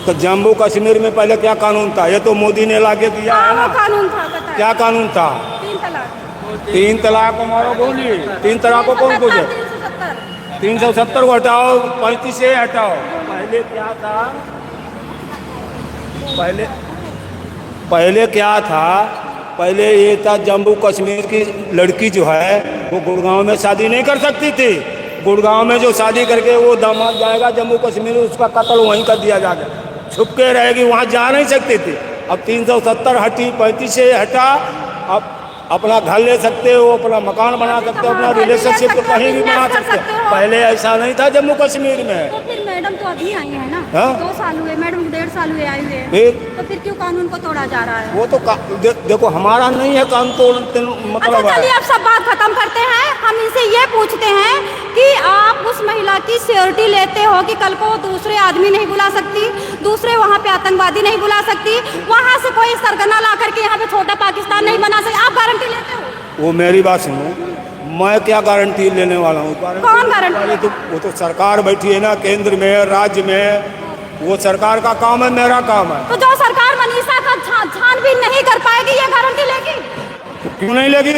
तो जम्मू कश्मीर में पहले क्या कानून था? ये तो मोदी ने लाके दिया है ना। वो कानून था, बताइए। क्या कानून था? 3 तलाक। 3 तलाक को मारो गोली, 3 तलाक को कौन पूछे? 370। 370 को हटाओ, 35 से हटाओ। पहले क्या था? पहले क्या था? पहले ये था जम्मू कश्मीर की लड़की जो है वो गुड़गांव में शादी नहीं कर सकती थी। गुड़गांव में जो शादी करके वो दामाद जाएगा जम्मू कश्मीर, उसका कत्ल वहीं कर दिया जाएगा, छुप के रहेगी, वहाँ जा नहीं सकती थी। अब 370 हटी, 35 से हटा, अब अपना घर ले सकते हो, अपना मकान बना सकते हो, अपना रिलेशनशिप तो कहीं भी बना सकते हो। पहले ऐसा नहीं था जम्मू कश्मीर में। तो फिर मैडम तो अभी आई है ना, हाँ? 2 साल हुए, मैडम 1.5 साल हुए आई हुए, फिर तो फिर क्यों कानून को तोड़ा जा रहा है? वो तो देखो हमारा नहीं है कानून तो मतलब अच्छा चलिए अब सब बात खत्म करते हैं। हम इनसे ये पूछते हैं कि आप उस महिला की श्योरिटी लेते हो कि कल को दूसरे आदमी नहीं बुला सकती, दूसरे वहाँ पे आतंकवादी नहीं बुला सकती, वहाँ से कोई सरगना ला करके यहाँ पे छोटा पाकिस्तान नहीं बना सकती, आप गारंटी लेते हो? वो मेरी बात सुनो, मैं क्या गारंटी लेने वाला हूँ? कौन गारंटी? वो तो सरकार बैठी है ना, केंद्र में, राज्य में, वो सरकार का काम है, मेरा काम है। तो जो सरकार मनीषा का छानबीन नहीं कर पाएगी, ये गारंटी लेगी? क्यों नहीं लगी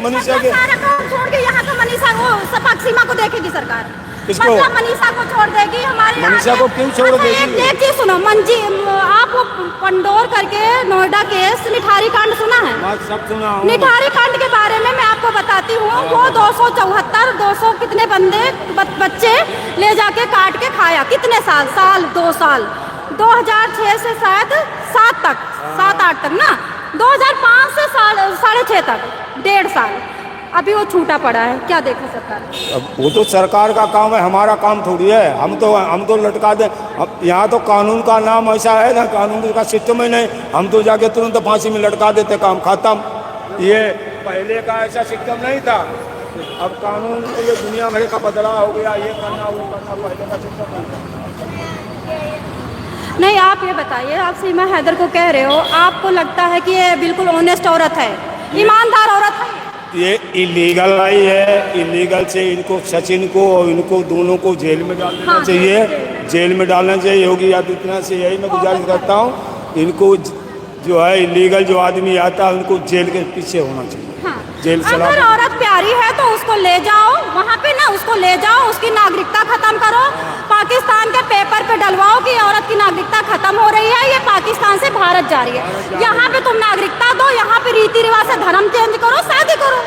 मनीषा के? सारा काम छोड़ के यहाँ पे मनीषा को सपाक सीमा को देखेगी सरकार। किसको? मतलब मनीषा को छोड़ देगी हमारे। मनीषा को क्यों छोड़ देगी? एक चीज सुनो मंजी, आप वो पंडोर करके नोएडा केस निठारी कांड सुना है? मैं सब सुना हूँ। निठारी कांड के बारे में मैं आपको बताती हूँ। वो 274 200 कितने बच्चे ले जाके काट के खाया। कितने साल 2 साल 2006 से शायद 7-8 तक ना, 2005 से 6.5 तक 1.5 साल अभी वो छूटा पड़ा है। क्या देखे सरकार? अब वो तो सरकार का काम है, हमारा काम थोड़ी है। हम तो लटका दे। अब यहाँ तो कानून का नाम ऐसा है ना, कानून का सिस्टम ही नहीं। हम तो जाके तुरंत फांसी में लटका देते, काम खत्म। ये पहले का ऐसा सिस्टम नहीं था। अब कानून ये दुनिया भर का बदलाव हो गया, ये करना वो करना, पहले का सिस्टम नहीं था। नहीं, आप ये बताइए, आप सीमा हैदर को कह रहे हो, आपको लगता है कि ये बिल्कुल ऑनेस्ट औरत है, ईमानदार औरत है? ये इलीगल आई है। इलीगल से इनको, सचिन को और इनको दोनों को जेल में डाल देना चाहिए। जेल में डालना चाहिए। योगी आदित्यनाथ से यही मैं गुजारिश करता हूँ, इनको जो है इलीगल जो आदमी आता है उनको जेल के पीछे होना चाहिए। जेल चला। अगर औरत प्यारी है तो उसको ले जाओ वहाँ पे ना, उसको ले जाओ, उसकी नागरिकता खत्म करो। पाकिस्तान के पेपर पे डलवाओ कि औरत की नागरिकता खत्म हो रही है, ये पाकिस्तान से भारत जा रही है। यहाँ पे तुम नागरिकता दो, यहाँ पे रीति रिवाज से धर्म चेंज करो, शादी करो।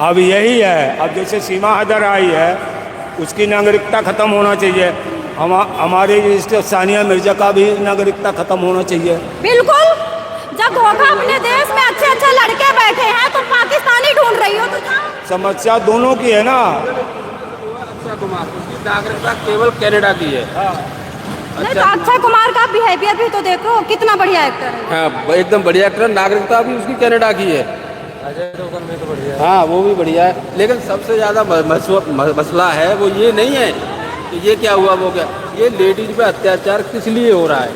अब यही है। अब जैसे सीमा हैदर आई है, उसकी नागरिकता खत्म होना चाहिए। हमारी सानिया मिर्जा का भी नागरिकता खत्म होना चाहिए। बिल्कुल। जब धोखा अपने देश में अच्छे लड़के बैठे हैं, तुम पाकिस्तानी ढूंढ रही हो तो समस्या दोनों की है ना। अक्षय कुमार उसकी नागरिकता केवल कनाडा की है। नहीं तो अक्षय कुमार का बिहेवियर भी तो देखो, कितना बढ़िया एक्टर है। हाँ, एकदम बढ़िया एक्टर। नागरिकता भी उसकी कनाडा की है। अजय देवगन भी तो बढ़िया है। हाँ, वो भी बढ़िया है। लेकिन सबसे ज़्यादा मसला है वो ये नहीं है कि ये क्या हुआ वो क्या, ये लेडीज पे अत्याचार किस लिए हो रहा है।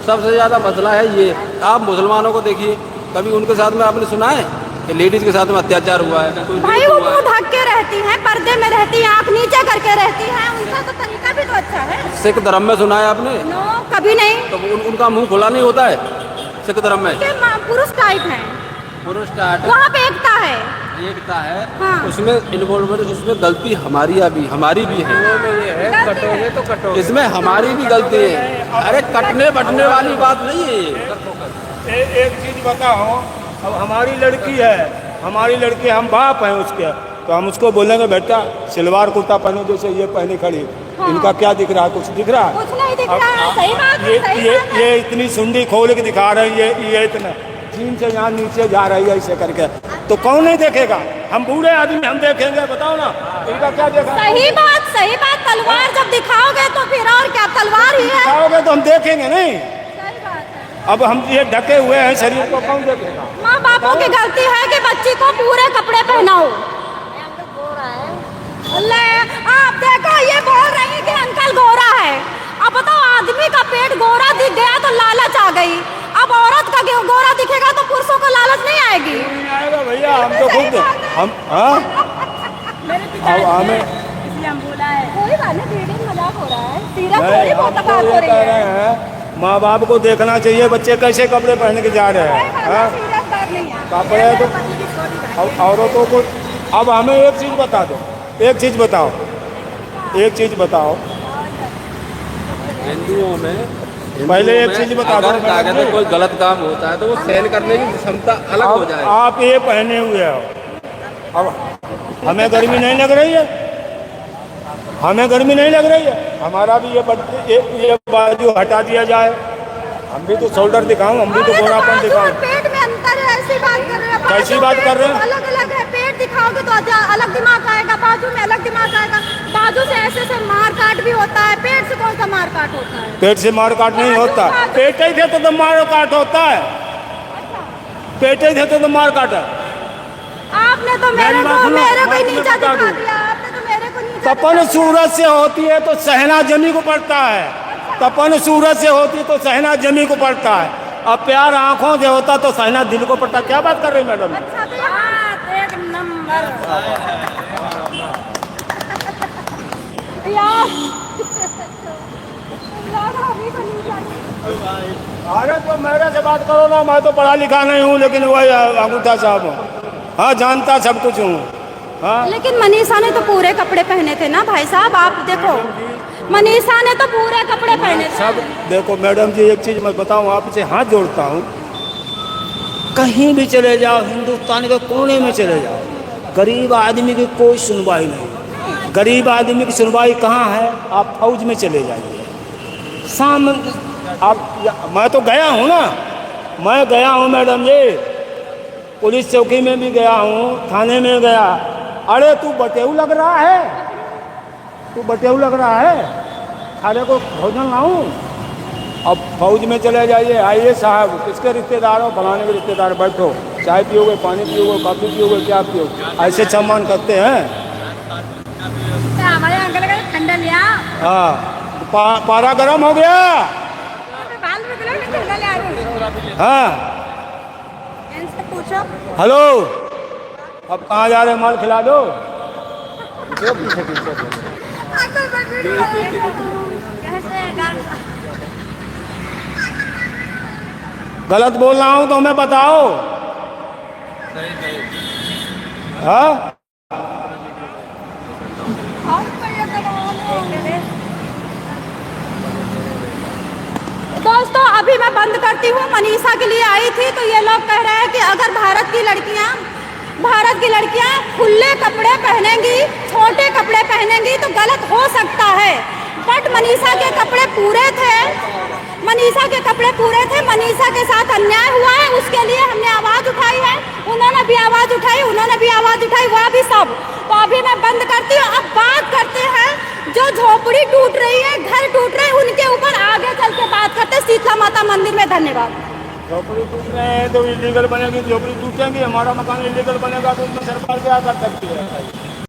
सबसे ज़्यादा मसला है ये। आप मुसलमानों को देखिए, कभी उनके साथ में आपने सुना है कि लेडीज़ के साथ में अत्याचार हुआ है? भाई वो मुंह ढक के रहती हैं, पर्दे में रहती हैं, आँख नीचे करके रहती हैं, उनका तो तरीका भी तो अच्छा है। सिख धर्म में सुना है आपने? नो, कभी नहीं। तो उनका मुंह खुला नहीं होता है सिख धर्म में? पुरुष टाइप है, पुरुष टाइप। वहाँ पे एकता है। एकता है। हाँ। उसमें इन्वॉल्वमेंट, उसमें गलती हमारी भी है। कटोगे तो कटोगे, इसमें हमारी भी गलती है। अरे कटने बटने वाली बात नहीं है ये। एक चीज बताओ, अब हमारी लड़की है, हमारी लड़की, हम बाप हैं उसके, तो हम उसको बोलेंगे बेटा सलवार कुर्ता पहनो जैसे ये पहने खड़ी। हाँ। इनका क्या दिख रहा है? कुछ दिख रहा है? कुछ नहीं दिख रहा है। सही बात है, सही बात है। ये इतनी सुंडी खोल के दिखा रहे हैं। ये इतना चीन से यहाँ नीचे जा रही है ऐसे करके, तो कौन नहीं देखेगा? हम बूढ़े आदमी हम देखेंगे? बताओ ना, इनका क्या देखा? सही बात। तलवार जब दिखाओगे तो फिर और क्या, तलवार ही है। दिखाओगे तो हम देखेंगे नहीं। सही बात है। अब हम ये ढके हुए हैं शरीर को, कौन देखेगा? माँ बापों की गलती है कि बच्ची को पूरे कपड़े पहनाओ। ले, आप देखो ये बोल रही है कि अंकल गोरा है। अब बताओ, आदमी का पेट गोरा दिख गया तो लालच आ गई। अब औरत का गोरा दिखेगा तो पुरुषों को लालच नहीं आएगी? नहीं आएगा भैया। हम तो खुद हम हमें हम बोला है, कोई बात नहीं, वीडियो मजाक हो रहा है, सीरियस नहीं, थोड़ी हम बहुत तो बात ये हो रही कह है। रहे हैं, माँ बाप को देखना चाहिए बच्चे कैसे कपड़े पहन के जा रहे हैं। हाँ? सीरियस बात नहीं है। कपड़े तो अब औरतों को, अब हमें एक चीज बता दो, एक चीज बताओ। हिंदुओं में पहले एक चीज बता दो। अगर क्या कहते हैं, कोई गलत काम होता है तो वो सहन करने की क्षमता अलग हो जाए। आप ये पहने हुए हो, अब हमें गर्मी नहीं लग रही है? हमारा भी ये बाजू हटा दिया जाए, हम भी तो शोल्डर दिखाऊं, हम भी तो गोरापन दिखाऊं। पेट में अंतर है, ऐसी बात कर रहे हैं। कैसी बात कर रहे हैं? अलग अलग है। पेट दिखाओगे तो अलग दिमाग आएगा, बाजू में अलग दिमाग आएगा। बाजू से ऐसे मार काट भी होता है, पेट से कौन सा मार काट होता है? पेट से मार काट नहीं होता। पेट ही थे तो मार काट होता है। पेट ही थे तो मार काट है। आपने तो मेरे को ही नीचा दिखा दिया। आपने तो मेरे को नीचा तपन सूरज से होती है तो सहना जमी को पड़ता है। तपन सूरज से होती तो सहना जमी को पड़ता है। अब प्यार आंखों से होता तो सहना दिल को पड़ता। क्या बात कर रही मैडम? अच्छा तो एक नंबर यार। अरे तो मेरे से बात करो ना, मैं तो पढ़ा लिखा नहीं हूँ, लेकिन वही अंगूठा साहब हूँ। हाँ, जानता सब कुछ हूँ। हाँ, लेकिन मनीषा ने तो पूरे कपड़े पहने थे ना भाई साहब, आप देखो मनीषा ने तो पूरे कपड़े पहने थे। सब देखो मैडम जी, एक चीज़ मैं बताऊँ, आपसे हाथ जोड़ता हूँ, कहीं भी चले जाओ, हिंदुस्तान के कोने में चले जाओ, गरीब आदमी की कोई सुनवाई नहीं। गरीब आदमी की सुनवाई कहाँ है? आप फौज में चले जाइए, शाम आप, मैं तो गया हूँ ना, मैं गया हूँ मैडम जी, पुलिस चौकी में भी गया हूँ, थाने में गया। अरे तू बटेऊ लग रहा है, तू बटेऊ लग रहा है, खाने को भोजन लाऊं? अब फौज में चले जाइए, आइए साहब, किसके रिश्तेदार हो? फलाने के रिश्तेदार, बैठो, चाय पियोगे, पानी पियोगे, कॉफ़ी पियोगे, क्या पियोगे? ऐसे सम्मान करते हैं। हमारे अंकल का ठंडा लिया। हाँ, पारा गर्म हो गया। हाँ, इनसे पूछो। हेलो, अब कहाँ जा रहे? माल खिला दो। जो पीछे पीछे गलत बोल रहा हूँ तो हमें बताओ। हाँ, दोस्तों अभी मैं बंद करती हूँ। मनीषा के लिए आई थी तो ये लोग कह रहे हैं कि अगर भारत की लड़कियाँ खुले कपड़े पहनेंगी, छोटे कपड़े पहनेंगी तो गलत हो सकता है। बट मनीषा के कपड़े पूरे थे, मनीषा के कपड़े पूरे थे। मनीषा के साथ अन्याय हुआ है, उसके लिए हमने आवाज़ उठाई है, उन्होंने भी आवाज़ उठाई, उन्होंने भी आवाज़ उठाई, वह भी सब। तो अभी मैं बंद करती हूँ। अब बात करते हैं जो झोपड़ी टूट रही है, घर टूट रहे हैं, उनके ऊपर आगे चल के बात करते हैं शीतला माता मंदिर में। धन्यवाद। झोपड़ी टूट रहे हैं तो इलीगल बनेगी, झोपड़ी टूटेंगी, हमारा मकान इलीगल बनेगा तो उसमें सरकार क्या कर सकती है?